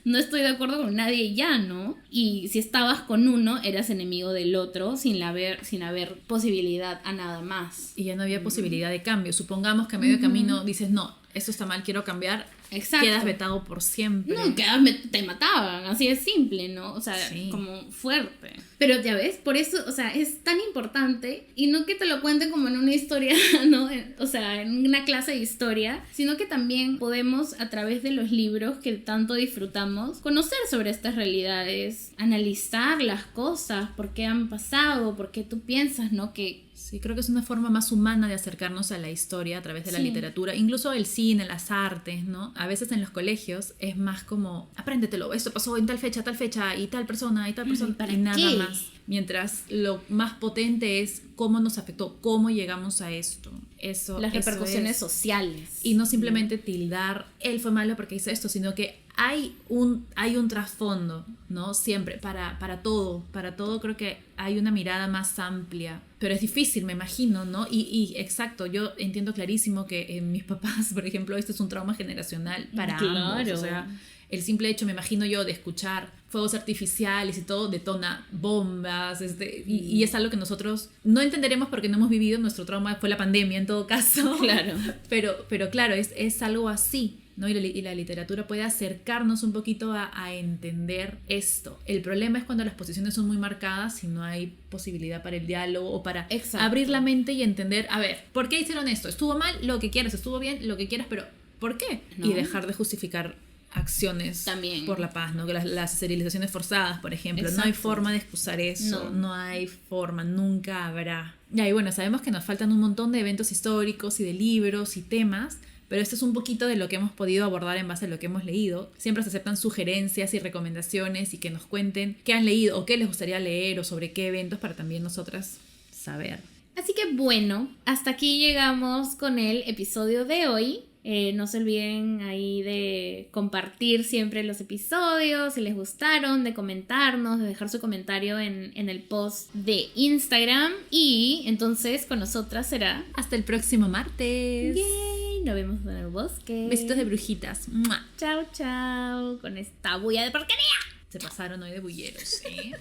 no estoy de acuerdo con nadie y ya, ¿no? Y si estabas con uno, eras enemigo del otro sin haber posibilidad a nada más. Y ya no había posibilidad de cambio. Supongamos que a medio camino dices, no, esto está mal, quiero cambiar. Exacto. Quedas vetado por siempre. No, te mataban, así de simple, ¿no? O sea, sí, como fuerte. Pero ya ves, por eso, o sea, es tan importante, y no que te lo cuenten como en una historia, ¿no? O sea, en una clase de historia, sino que también podemos, a través de los libros que tanto disfrutamos, conocer sobre estas realidades, analizar las cosas, por qué han pasado, por qué tú piensas, ¿no? Que sí, creo que es una forma más humana de acercarnos a la historia a través de la literatura, incluso el cine, las artes, ¿no? A veces en los colegios es más como, apréndetelo, esto pasó en tal fecha, y tal persona, y nada más. Mientras lo más potente es cómo nos afectó, cómo llegamos a esto. Las repercusiones sociales. Y no simplemente tildar, él fue malo porque hizo esto, sino que hay un trasfondo, ¿no? Siempre, para todo creo que hay una mirada más amplia, pero es difícil, me imagino, ¿no? Y exacto, yo entiendo clarísimo que mis papás, por ejemplo, este es un trauma generacional para ambos, o sea, el simple hecho, me imagino yo, de escuchar fuegos artificiales y todo detona bombas, y es algo que nosotros no entenderemos porque no hemos vivido. Nuestro trauma fue la pandemia en todo caso. Claro. Pero claro, es algo así, ¿no? Y la literatura puede acercarnos un poquito a entender esto. El problema es cuando las posiciones son muy marcadas y no hay posibilidad para el diálogo o para abrir la mente y entender, a ver, ¿por qué hicieron esto? ¿Estuvo mal? Lo que quieras. ¿Estuvo bien? Lo que quieras, pero ¿por qué? ¿No? Y dejar de justificar acciones también por la paz, ¿no? Las esterilizaciones forzadas, por ejemplo. Exacto. No hay forma de excusar eso, no hay forma, nunca habrá. Y bueno, sabemos que nos faltan un montón de eventos históricos y de libros y temas, pero esto es un poquito de lo que hemos podido abordar en base a lo que hemos leído. Siempre se aceptan sugerencias y recomendaciones y que nos cuenten qué han leído o qué les gustaría leer o sobre qué eventos para también nosotras saber. Así que bueno, hasta aquí llegamos con el episodio de hoy. No se olviden ahí de compartir siempre los episodios, si les gustaron, de comentarnos, de dejar su comentario en el post de Instagram. Y entonces con nosotras será hasta el próximo martes. ¡Yay! Nos vemos en el bosque. Besitos de brujitas. ¡Mua! Chao, chao. Con esta bulla de porquería. Se pasaron hoy de bulleros, ¿eh?